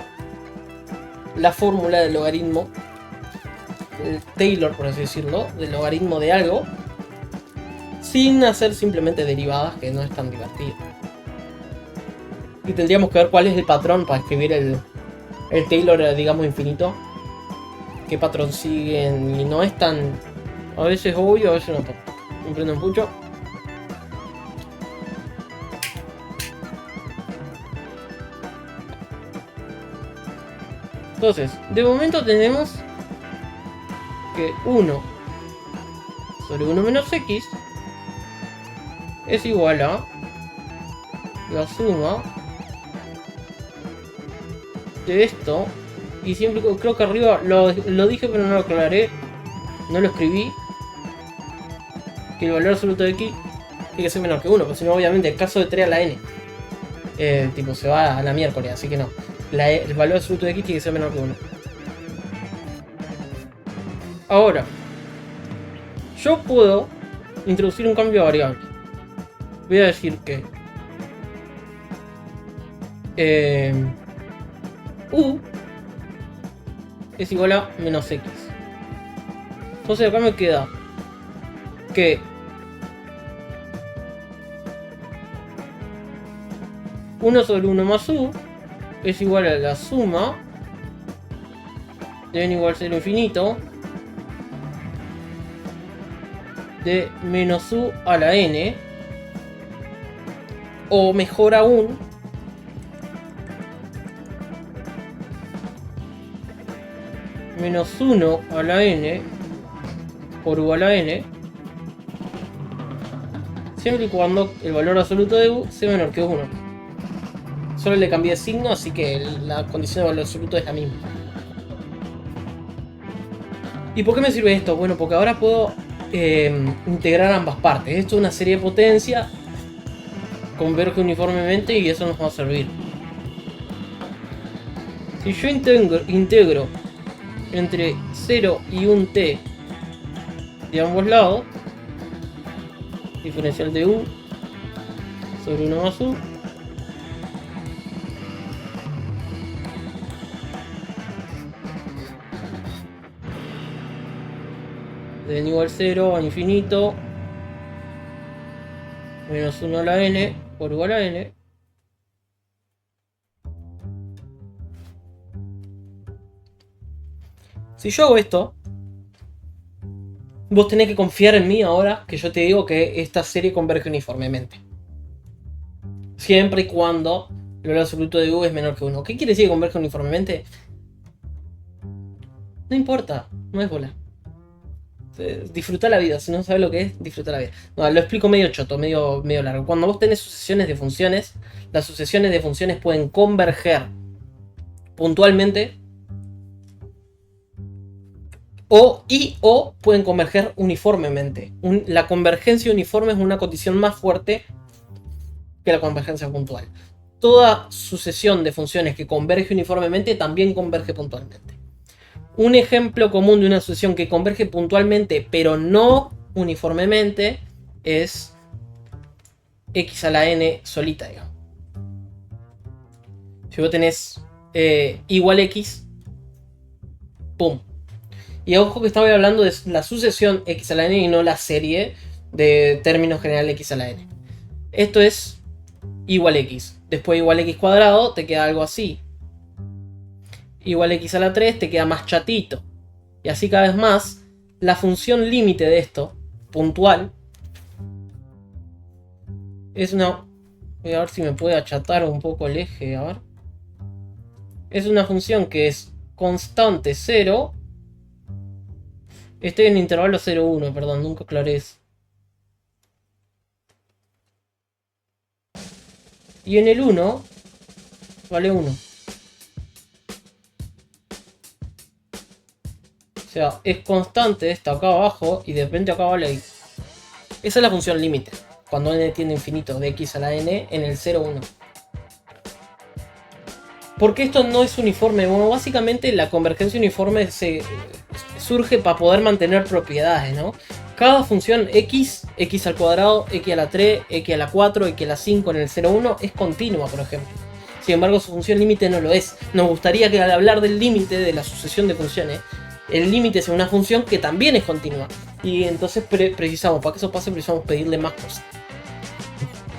la fórmula del logaritmo, el Taylor, por así decirlo, del logaritmo de algo, sin hacer simplemente derivadas, que no es tan divertido. Y tendríamos que ver cuál es el patrón para escribir el Taylor, digamos, infinito. Qué patrón siguen, y no es tan, a veces obvio, a veces no tanto. Me prendo mucho. Entonces, de momento tenemos que 1 sobre 1 menos x es igual a la suma de esto. Y siempre creo que arriba lo dije pero no lo aclaré, no lo escribí, que el valor absoluto de x tiene que ser menor que 1, porque si no obviamente el caso de 3 a la n tipo se va a la miércoles, así que no. El valor absoluto de x tiene que ser menor que 1. Ahora, yo puedo introducir un cambio de variable. Voy a decir que u es igual a menos x. Entonces acá me queda que uno sobre 1 más u es igual a la suma de n igual a 0 infinito de menos u a la n, o mejor aún, menos 1 a la n por u a la n, siempre y cuando el valor absoluto de u sea menor que 1. Solo le cambié de signo, así que la condición de valor absoluto es la misma. ¿Y por qué me sirve esto? Bueno, porque ahora puedo integrar ambas partes. Esto es una serie de potencia, converge uniformemente y eso nos va a servir. Si yo integro entre 0 y 1 t de ambos lados, diferencial de u sobre 1 más u, de n igual 0 a infinito menos 1 a la n por u a la n, si yo hago esto, vos tenés que confiar en mí ahora que yo te digo que esta serie converge uniformemente, siempre y cuando el valor absoluto de u es menor que 1. ¿Qué quiere decir que converge uniformemente? No importa, no es bola. Disfruta la vida, si no sabes lo que es, disfruta la vida. No, lo explico medio choto, medio largo. Cuando vos tenés sucesiones de funciones, las sucesiones de funciones pueden converger puntualmente o pueden converger uniformemente. La convergencia uniforme es una condición más fuerte que la convergencia puntual. Toda sucesión de funciones que converge uniformemente también converge puntualmente. Un ejemplo común de una sucesión que converge puntualmente pero no uniformemente es x a la n solita, digamos. Si vos tenés igual x, pum. Y ojo que estaba hablando de la sucesión x a la n y no la serie de términos general x a la n. Esto es igual x. Después igual x cuadrado te queda algo así. Igual x a la 3 te queda más chatito. Y así cada vez más la función límite de esto, puntual, es una... Voy a ver si me puede achatar un poco el eje, a ver. Es una función que es constante 0. Estoy en intervalo 0,1, perdón, nunca aclaré eso. Y en el 1, vale 1. O sea, es constante esta acá abajo y de repente acá vale x. Esa es la función límite. Cuando n tiende a infinito, de x a la n en el 0,1. ¿Por qué esto no es uniforme? Bueno, básicamente la convergencia uniforme surge para poder mantener propiedades, ¿no? Cada función x, x al cuadrado, x a la 3, x a la 4, x a la 5 en el 0,1 es continua, por ejemplo. Sin embargo, su función límite no lo es. Nos gustaría que al hablar del límite de la sucesión de funciones, el límite sea una función que también es continua. Y entonces precisamos, para que eso pase, precisamos pedirle más cosas.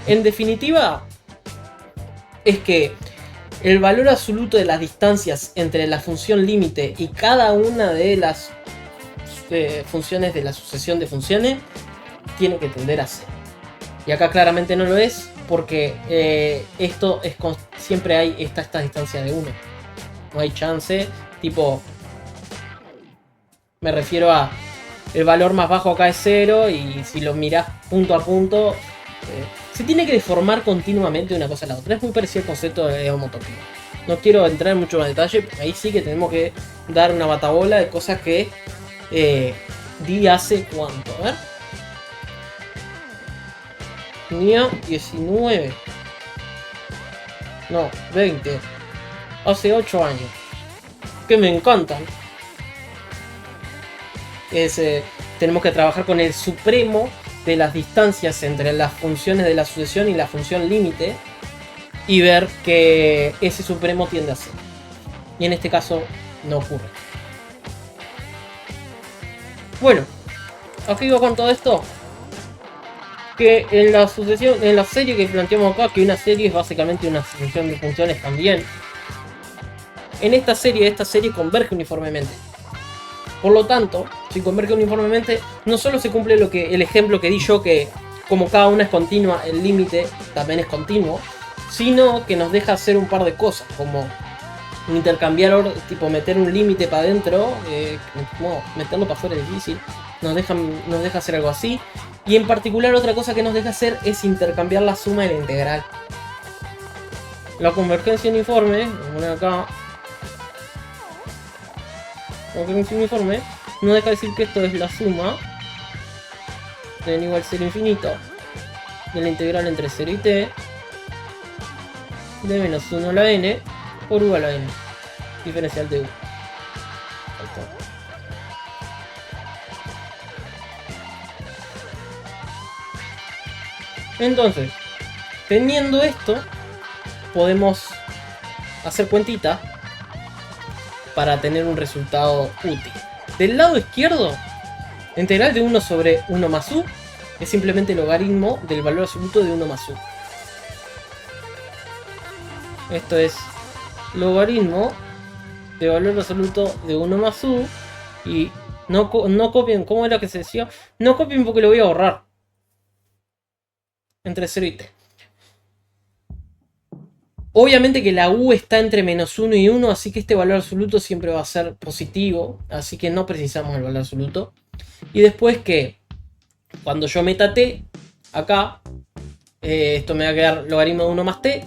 En definitiva, es que el valor absoluto de las distancias entre la función límite y cada una de las funciones de la sucesión de funciones tiene que tender a 0. Y acá claramente no lo es, porque esto es siempre está esta distancia de 1. No hay chance, tipo... Me refiero a... El valor más bajo acá es 0 y si lo mirás punto a punto... se tiene que deformar continuamente una cosa a la otra. Es muy parecido al concepto de homotopía. No quiero entrar en mucho más detalle, ahí sí que tenemos que dar una batabola de cosas que di hace cuánto, a ver. Tenía 19. No, 20. Hace 8 años. Que me encantan. Tenemos que trabajar con el supremo de las distancias entre las funciones de la sucesión y la función límite y ver que ese supremo tiende a 0. Y en este caso no ocurre. Bueno, aquí iba con todo esto. Que en la sucesión, en la serie que planteamos acá, que una serie es básicamente una sucesión de funciones también. En esta serie converge uniformemente. Por lo tanto, si converge uniformemente, no solo se cumple el ejemplo que di yo, que como cada una es continua, el límite también es continuo, sino que nos deja hacer un par de cosas, como intercambiar, tipo meter un límite para adentro, meterlo para afuera es difícil, nos deja hacer algo así, y en particular otra cosa que nos deja hacer es intercambiar la suma y la integral. La convergencia uniforme, vamos a poner acá, convergencia uniforme, no deja decir que esto es la suma de n igual 0 infinito de la integral entre 0 y t de menos 1 a la n por u a la n, diferencial de u. Entonces, teniendo esto, podemos hacer cuentita para tener un resultado útil. Del lado izquierdo, la integral de 1 sobre 1 más u es simplemente el logaritmo del valor absoluto de 1 más u. Esto es logaritmo de valor absoluto de 1 más u. Y no copien, ¿cómo era que se decía? No copien porque lo voy a borrar. Entre 0 y t. Obviamente que la u está entre menos 1 y 1, así que este valor absoluto siempre va a ser positivo, así que no precisamos el valor absoluto. Y después que cuando yo meta t, acá, esto me va a quedar logaritmo de 1 más t.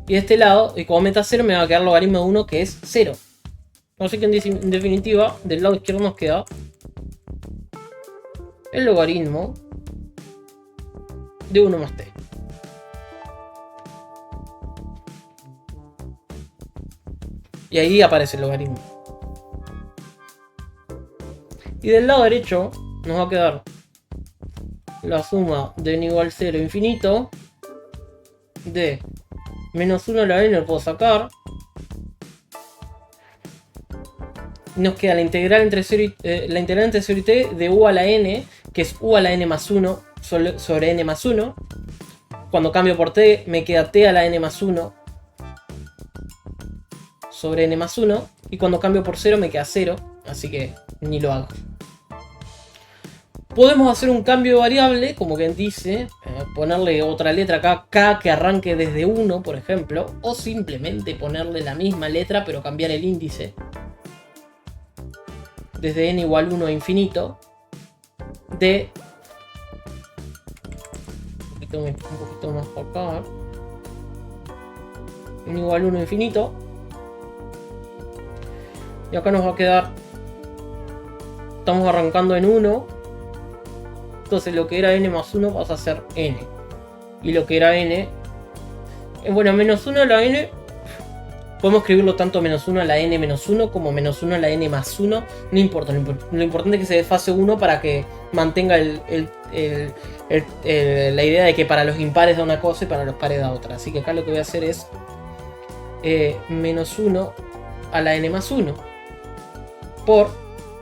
Y de este lado, y cuando meta 0 me va a quedar logaritmo de 1 que es 0. Así que en definitiva, del lado izquierdo nos queda el logaritmo de 1 más t. Y ahí aparece el logaritmo. Y del lado derecho nos va a quedar la suma de n igual 0 infinito de menos 1 a la n, lo puedo sacar. Nos queda la integral entre 0 y t de u a la n, que es u a la n más 1 sobre n más 1. Cuando cambio por t me queda t a la n más 1 sobre n más 1. Y cuando cambio por 0 me queda 0. Así que ni lo hago. Podemos hacer un cambio de variable, como quien dice, ponerle otra letra acá, K que arranque desde 1, por ejemplo, o simplemente ponerle la misma letra pero cambiar el índice desde n igual 1 a infinito de un poquito más por acá, n igual 1 a infinito, y acá nos va a quedar, estamos arrancando en 1, entonces lo que era n más 1 pasa a ser n, y lo que era n, bueno, menos 1 a la n, podemos escribirlo tanto menos 1 a la n menos 1 como menos 1 a la n más 1, no importa, lo importante es que se desfase 1 para que mantenga la idea de que para los impares da una cosa y para los pares da otra. Así que acá lo que voy a hacer es menos 1 a la n más 1 por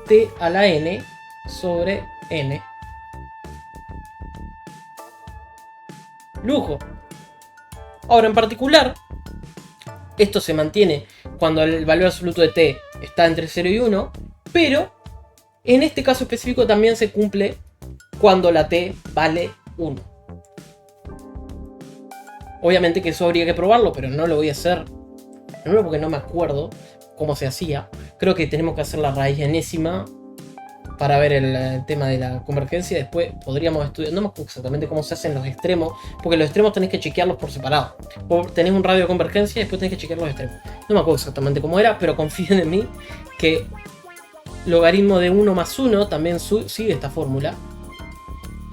t a la n sobre n. Lujo. Ahora, en particular, esto se mantiene cuando el valor absoluto de t está entre 0 y 1, pero en este caso específico también se cumple cuando la t vale 1. Obviamente que eso habría que probarlo, pero no lo voy a hacer. Primero porque no me acuerdo cómo se hacía. Creo que tenemos que hacer la raíz enésima para ver el tema de la convergencia. Después podríamos estudiar, no me acuerdo exactamente cómo se hacen los extremos, porque los extremos tenés que chequearlos por separado. Tenés un radio de convergencia y después tenés que chequear los extremos. No me acuerdo exactamente cómo era, pero confíen en mí que logaritmo de 1 más 1 también sigue esta fórmula.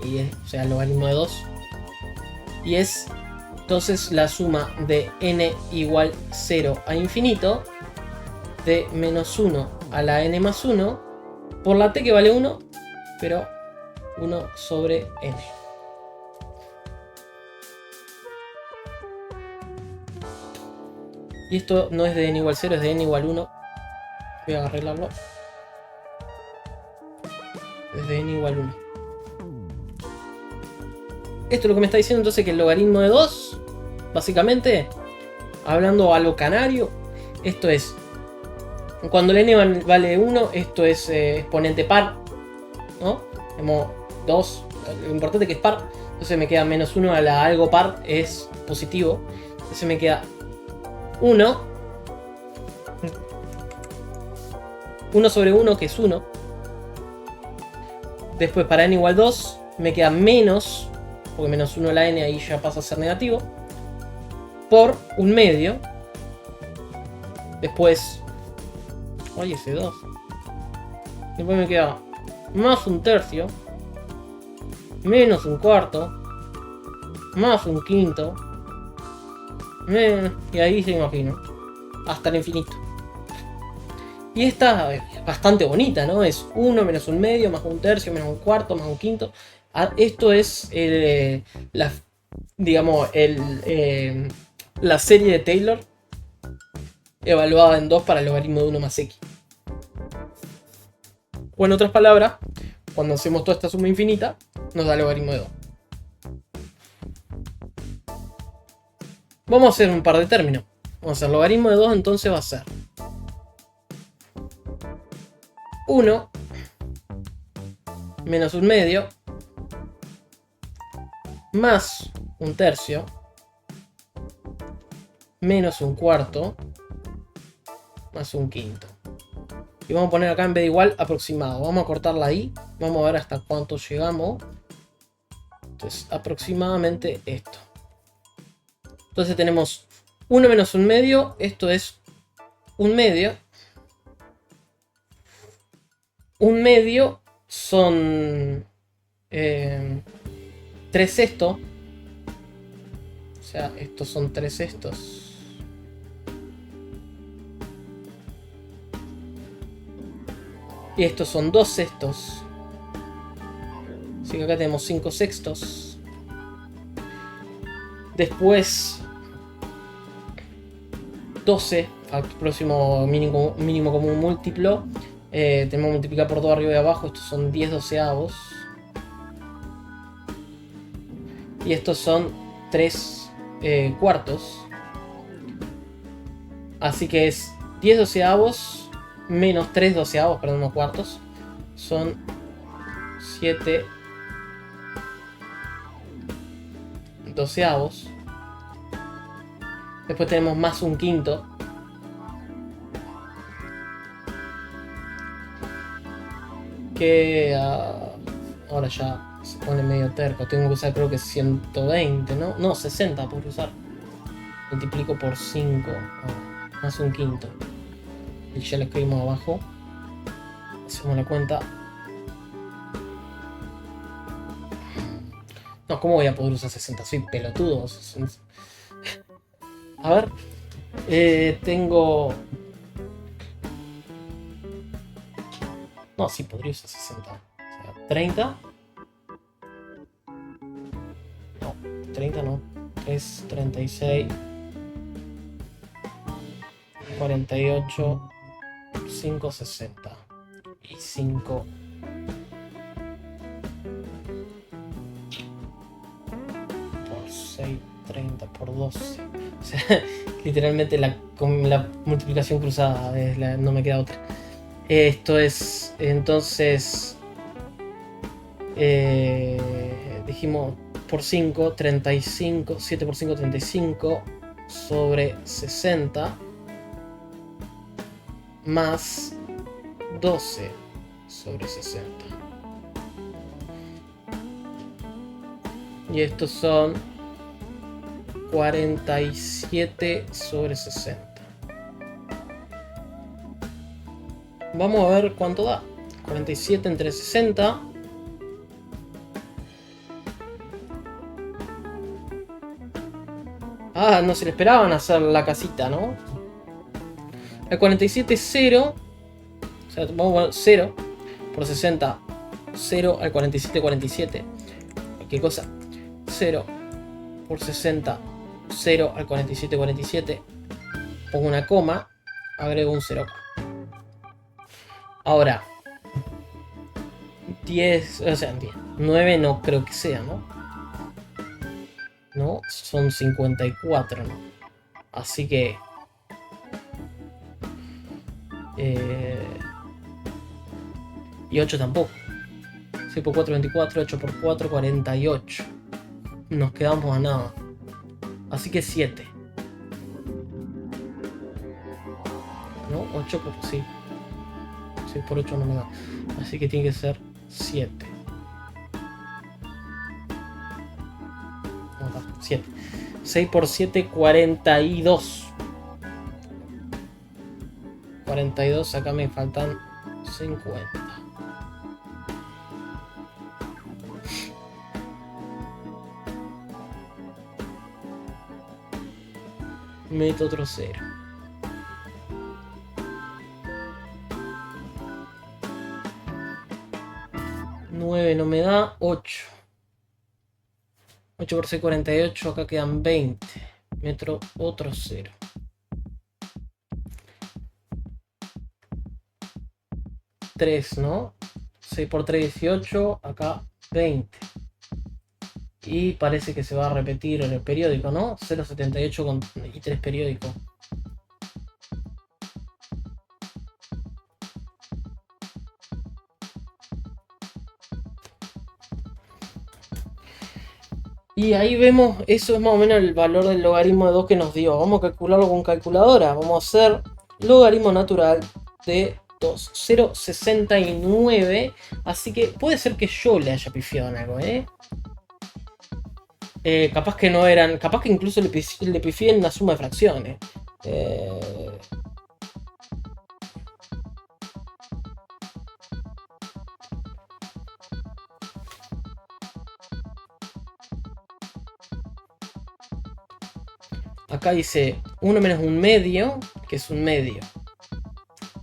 Y es, o sea, el logaritmo de 2. Y es entonces la suma de n igual 0 a infinito de menos 1 a la n más 1 por la t que vale 1, pero 1 sobre n. Y esto no es de n igual 0, es de n igual 1. Voy a arreglarlo. Es de n igual 1. Esto es lo que me está diciendo entonces que el logaritmo de 2, básicamente, hablando a lo canario, esto es, cuando el n vale 1, esto es exponente par, ¿no? Tenemos 2, lo importante es que es par, entonces me queda menos 1 a la algo par, es positivo, entonces me queda 1, 1 sobre 1 que es 1, después para n igual 2 me queda menos, porque menos 1 a la n ahí ya pasa a ser negativo, por un medio, después, oye ese 2, después me queda más un tercio, menos un cuarto, más un quinto, y ahí se imagina, hasta el infinito. Y esta es bastante bonita, ¿no? Es 1 menos un medio, más un tercio, menos un cuarto, más un quinto. Esto es digamos, la serie de Taylor evaluada en 2 para el logaritmo de 1 más x. O en otras palabras, cuando hacemos toda esta suma infinita, nos da el logaritmo de 2. Vamos a hacer un par de términos. Vamos a hacer logaritmo de 2, entonces va a ser 1 menos un medio más un tercio menos un cuarto más un quinto. Y vamos a poner acá en vez de igual aproximado. Vamos a cortarla ahí. Vamos a ver hasta cuánto llegamos. Entonces aproximadamente esto. Entonces tenemos 1 menos un medio. Esto es un medio. Un medio son 3 sextos. O sea, estos son 3 sextos. Y estos son 2 sextos. Así que acá tenemos 5 sextos. Después 12, al próximo mínimo común múltiplo. Tenemos que multiplicar por 2 arriba y abajo. Estos son 10 doceavos. Y estos son 3 cuartos. Así que es 10 doceavos menos 3 doceavos, perdón, no cuartos. Son 7 doceavos. Después tenemos más un quinto. Que ahora ya se pone medio terco. Tengo que usar creo que 120, ¿no? No, 60 por usar. Multiplico por 5. Más un quinto. Y ya lo escribimos abajo. Hacemos la cuenta. No, ¿cómo voy a poder usar 60? Soy pelotudo. A ver. Tengo... No, sí, podría usar 60. O sea, 30. No, 30 no. Es 36. 48. 5, 60. Y 5. Por 6, 30 por 12. O sea, literalmente con la multiplicación cruzada no me queda otra. Esto es, entonces, dijimos por 5, 35, 7 por 5, 35 sobre 60 más 12 sobre 60. Y estos son 47 sobre 60. Vamos a ver cuánto da. 47 entre 60. Ah, no se le esperaban hacer la casita, ¿no? El 47 es 0. O sea, vamos a poner 0 por 60. 0 al 47, 47. Cualquier cosa. 0 por 60. 0 al 47, 47. Pongo una coma. Agrego un 0 acá. Ahora, 10, o sea, 10, 9 no creo que sea, ¿no? No, son 54, ¿no? Así que... y 8 tampoco. 6 por 4, 24, 8 por 4, 48. Nos quedamos a nada. Así que 7. ¿No? 8 por... sí. 6 por 8 no me da. Así que tiene que ser 7. No da, 7. 6 por 7, 42. 42, acá me faltan 50. Meto otro 0. 9 no me da, 8. 8 por 6, 48, acá quedan 20. Meto otro 0. 3, ¿no? 6 por 3, 18, acá 20. Y parece que se va a repetir en el periódico, ¿no? 0,78 y 3 periódicos. Y ahí vemos, eso es más o menos el valor del logaritmo de 2 que nos dio. Vamos a calcularlo con calculadora. Vamos a hacer logaritmo natural de 2. 0,69. Así que puede ser que yo le haya pifiado en algo, ¿eh? Capaz que no eran. Capaz que incluso le pifié en una suma de fracciones. Acá dice 1 menos un medio, que es un medio.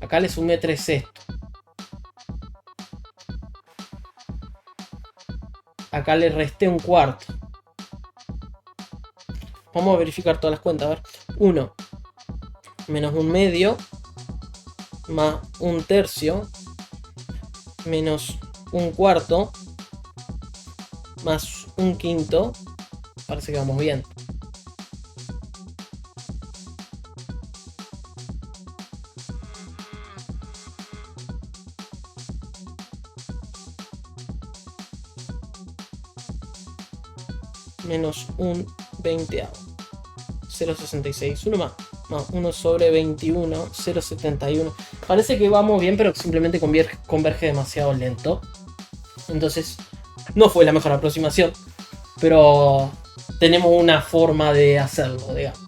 Acá le sumé 3 sextos. Acá le resté un cuarto. Vamos a verificar todas las cuentas. A ver. 1 menos un medio más un tercio menos un cuarto más un quinto. Parece que vamos bien. menos un 20avo. 0,66. Uno más. No, 1 sobre 21. 0,71. Parece que vamos bien, pero simplemente converge demasiado lento. Entonces, no fue la mejor aproximación. Pero tenemos una forma de hacerlo, digamos.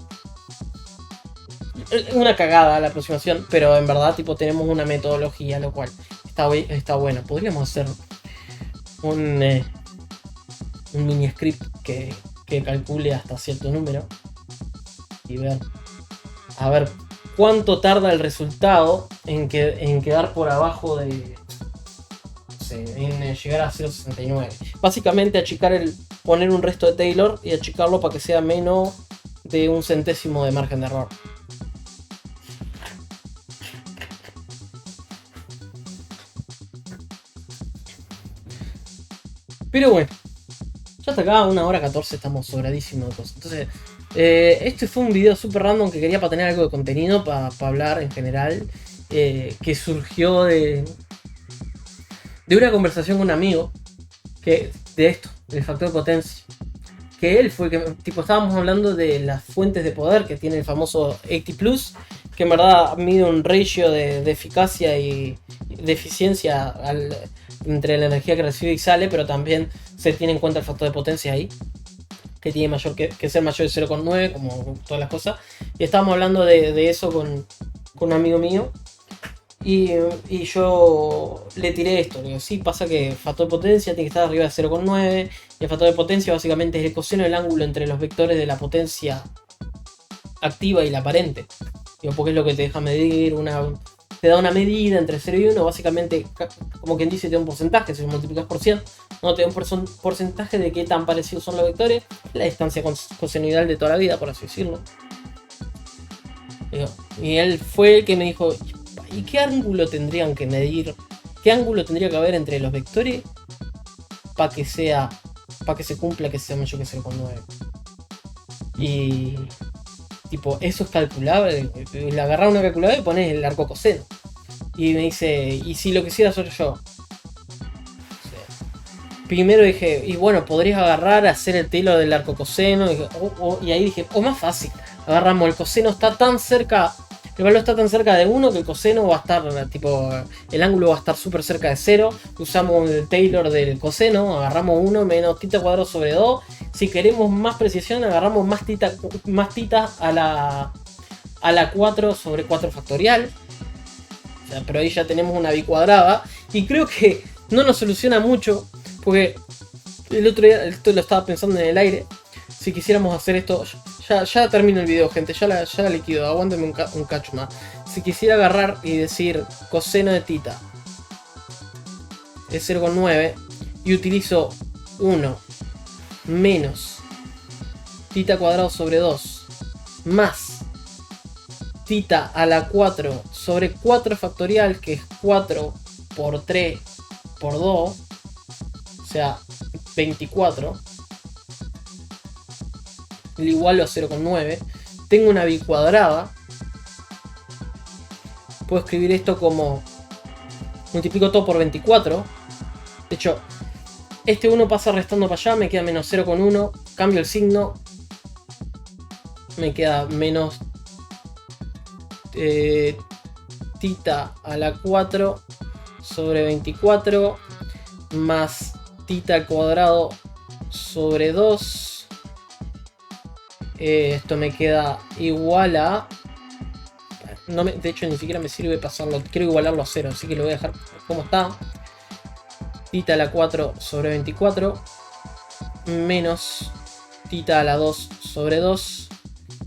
Una cagada la aproximación, pero en verdad tipo tenemos una metodología, lo cual está bueno. Podríamos hacer un mini script que calcule hasta cierto número y ver a ver cuánto tarda el resultado en quedar por abajo de, no sé, en llegar a 0,69. Básicamente poner un resto de Taylor y achicarlo para que sea menos de un centésimo de margen de error. Pero bueno, ya hasta acá, 1 hora 14, estamos sobradísimos de cosas. Entonces, este fue un video súper random que quería para tener algo de contenido, para hablar en general, que surgió de una conversación con un amigo, de esto, del factor de potencia. Que él fue que, tipo, estábamos hablando de las fuentes de poder que tiene el famoso 80 Plus, que en verdad mide un ratio de eficacia y de eficiencia entre la energía que recibe y sale, pero también se tiene en cuenta el factor de potencia ahí, que tiene que ser mayor de 0,9, como todas las cosas. Y estábamos hablando de eso con un amigo mío. Y yo le tiré esto, le digo, sí, pasa que el factor de potencia tiene que estar arriba de 0,9. Y el factor de potencia básicamente es el coseno del ángulo entre los vectores de la potencia activa y la aparente. Digo, porque es lo que te deja medir te da una medida entre 0 y 1, básicamente, como quien dice, te da un porcentaje, si lo multiplicas por 100, no te da un porcentaje de qué tan parecidos son los vectores, la distancia cosenoidal de toda la vida, por así decirlo. Y él fue el que me dijo, ¿y qué ángulo tendrían que medir? ¿Qué ángulo tendría que haber entre los vectores para que se cumpla que sea mayor que 0,9? Y tipo, eso es calculable. Le agarrás una calculadora y pones el arco coseno. Y me dice, ¿y si lo quisiera hacer yo? Primero dije, y bueno, podrías agarrar, hacer el Taylor del arco coseno. Y ahí dije, más fácil. Agarramos el coseno, está tan cerca. El valor está tan cerca de 1 que el coseno va a estar, tipo, el ángulo va a estar súper cerca de 0. Usamos el Taylor del coseno, agarramos 1 menos θ cuadrado sobre 2. Si queremos más precisión, agarramos más θ a la 4 sobre 4 factorial. O sea, pero ahí ya tenemos una bicuadrada. Y creo que no nos soluciona mucho, porque el otro día esto lo estaba pensando en el aire. Si quisiéramos hacer esto, ya termino el video, gente, ya la liquido, aguántenme un cacho más. Si quisiera agarrar y decir coseno de θ es 0,9 y utilizo 1 menos θ cuadrado sobre 2 más θ a la 4 sobre 4 factorial, que es 4 por 3 por 2, o sea 24, le igualo a 0,9. Tengo una bicuadrada. Puedo escribir esto como multiplico todo por 24. De hecho, este 1 pasa restando para allá, me queda menos 0,1. Cambio el signo, me queda menos θ a la 4 sobre 24 más θ al cuadrado sobre 2. Esto me queda igual a... de hecho ni siquiera me sirve pasarlo, quiero igualarlo a 0, así que lo voy a dejar como está. θ a la 4 sobre 24 menos θ a la 2 sobre 2.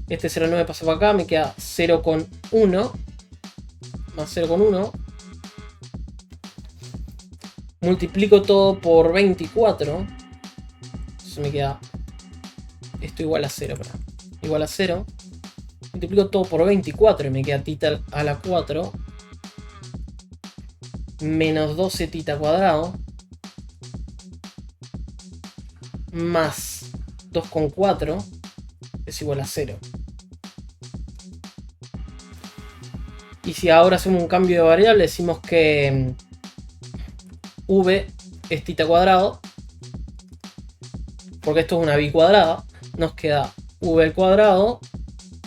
Este 0,9 pasa para acá, me queda 0,1 más 0,1. Multiplico todo por 24. Entonces me queda esto igual a 0, igual a 0. Multiplico todo por 24 y me queda θ a la 4 menos 12 θ cuadrado más 2,4 es igual a 0. Y si ahora hacemos un cambio de variable, decimos que v es θ cuadrado porque esto es una bicuadrada, nos queda v al cuadrado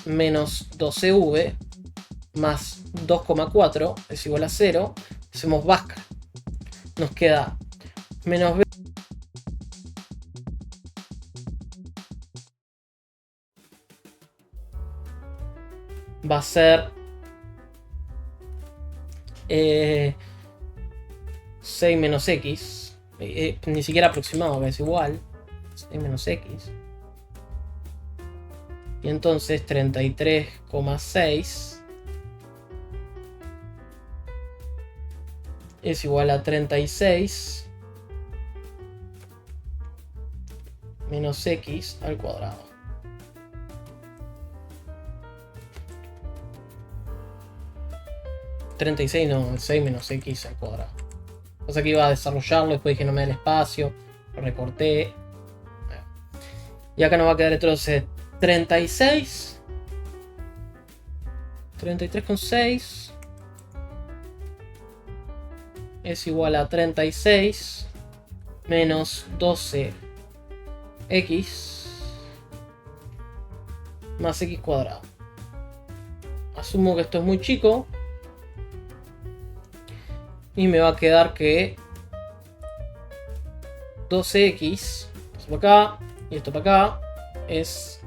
menos 12v más 2,4 es igual a 0. Hacemos Bhaskara. Nos queda menos b va a ser 6 menos x. Ni siquiera aproximado, que es igual. 6 menos x. Y entonces 33,6 es igual a 36 menos x al cuadrado. No, 6 menos x al cuadrado. O sea que iba a desarrollarlo, después dije no me da el espacio, lo recorté. Y acá nos va a quedar entonces 36, 33,6 es igual a 36 menos 12x más x cuadrado. Asumo que esto es muy chico y me va a quedar que 12x, esto para acá y esto para acá, es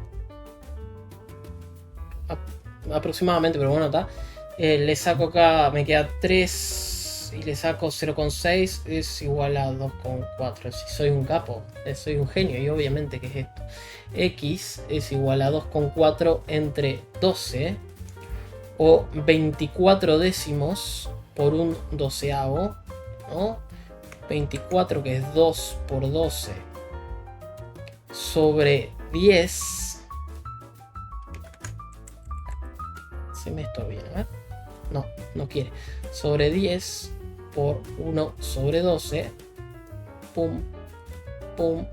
aproximadamente, pero bueno, está. Le saco acá, me queda 3 y le saco 0,6 es igual a 2,4. Si soy un capo, soy un genio, y obviamente que es esto. X es igual a 2,4 entre 12 o 24 décimos por un doceavo, ¿no? 24, que es 2 por 12 sobre 10. Se me está bien, a ver. No, no quiere. Sobre 10 por 1 sobre 12. Pum, pum.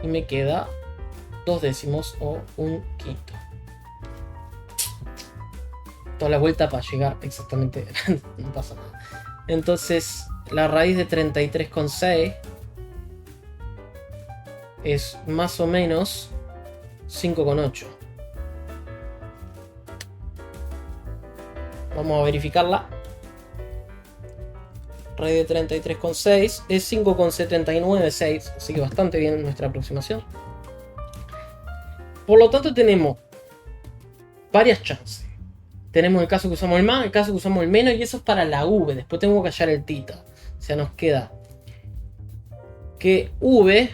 Y me queda 2 décimos o un quinto. Toda la vuelta para llegar exactamente. No pasa nada. Entonces, la raíz de 33,6 es más o menos 5,8. Vamos a verificarla. Raíz de 33,6 es 5,796, así que bastante bien nuestra aproximación. Por lo tanto tenemos varias chances. Tenemos el caso que usamos el más, el caso que usamos el menos, y eso es para la v. Después tengo que hallar el tita. O sea, nos queda que v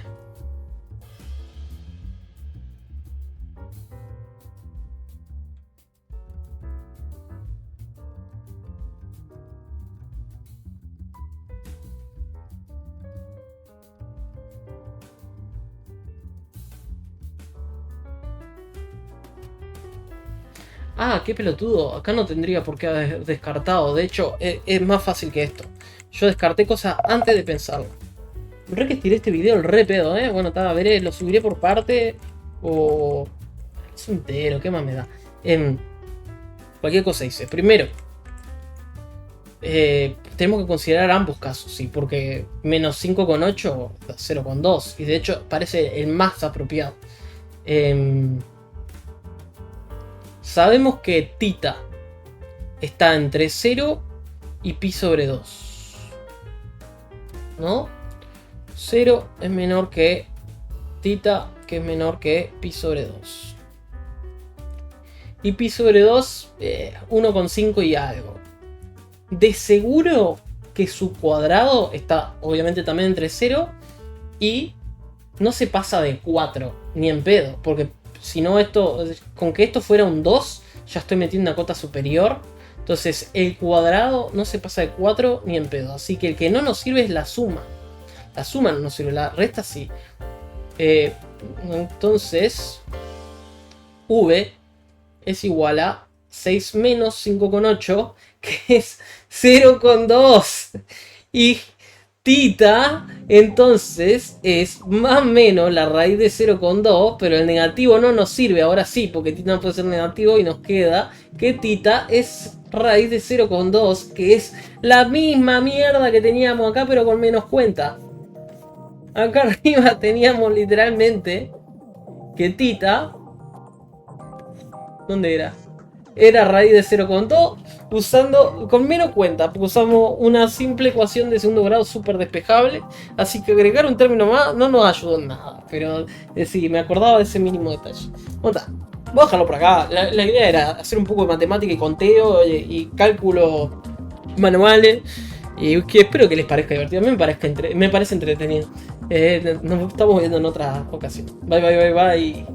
ah, qué pelotudo. Acá no tendría por qué haber descartado. De hecho, es más fácil que esto. Yo descarté cosas antes de pensarlo. Re que estiré este video el re pedo, ¿eh? Bueno, veré, lo subiré por parte. O... es entero, ¿qué más me da? Cualquier cosa hice. Primero, tenemos que considerar ambos casos, sí. Porque menos 5,8 da 0,2. Y de hecho, parece el más apropiado. Sabemos que tita está entre 0 y pi sobre 2. ¿No? 0 es menor que tita, que es menor que pi sobre 2. Y pi sobre 2, 1,5 y algo. De seguro que su cuadrado está obviamente también entre 0 y no se pasa de 4, ni en pedo. Porque si no, con que esto fuera un 2, ya estoy metiendo una cota superior. Entonces el cuadrado no se pasa de 4 ni en pedo. Así que el que no nos sirve es la suma. La suma no nos sirve, la resta sí. Entonces v es igual a 6 menos 5,8, que es 0,2. Y tita entonces es más o menos la raíz de 0,2, pero el negativo no nos sirve, ahora sí, porque tita no puede ser negativo, y nos queda que tita es raíz de 0,2, que es la misma mierda que teníamos acá, pero con menos cuenta. Acá arriba teníamos literalmente que Tita... ¿Dónde era? Era raíz de 0,2 usando, con menos cuenta, porque usamos una simple ecuación de segundo grado súper despejable, así que agregar un término más no nos ayudó en nada, pero sí, me acordaba de ese mínimo detalle. ¿Cómo está? Voy a dejarlo por acá. La idea era hacer un poco de matemática y conteo y cálculo manuales, y que espero que les parezca divertido. A mí me parece entretenido. Nos estamos viendo en otra ocasión. Bye, bye, bye, bye.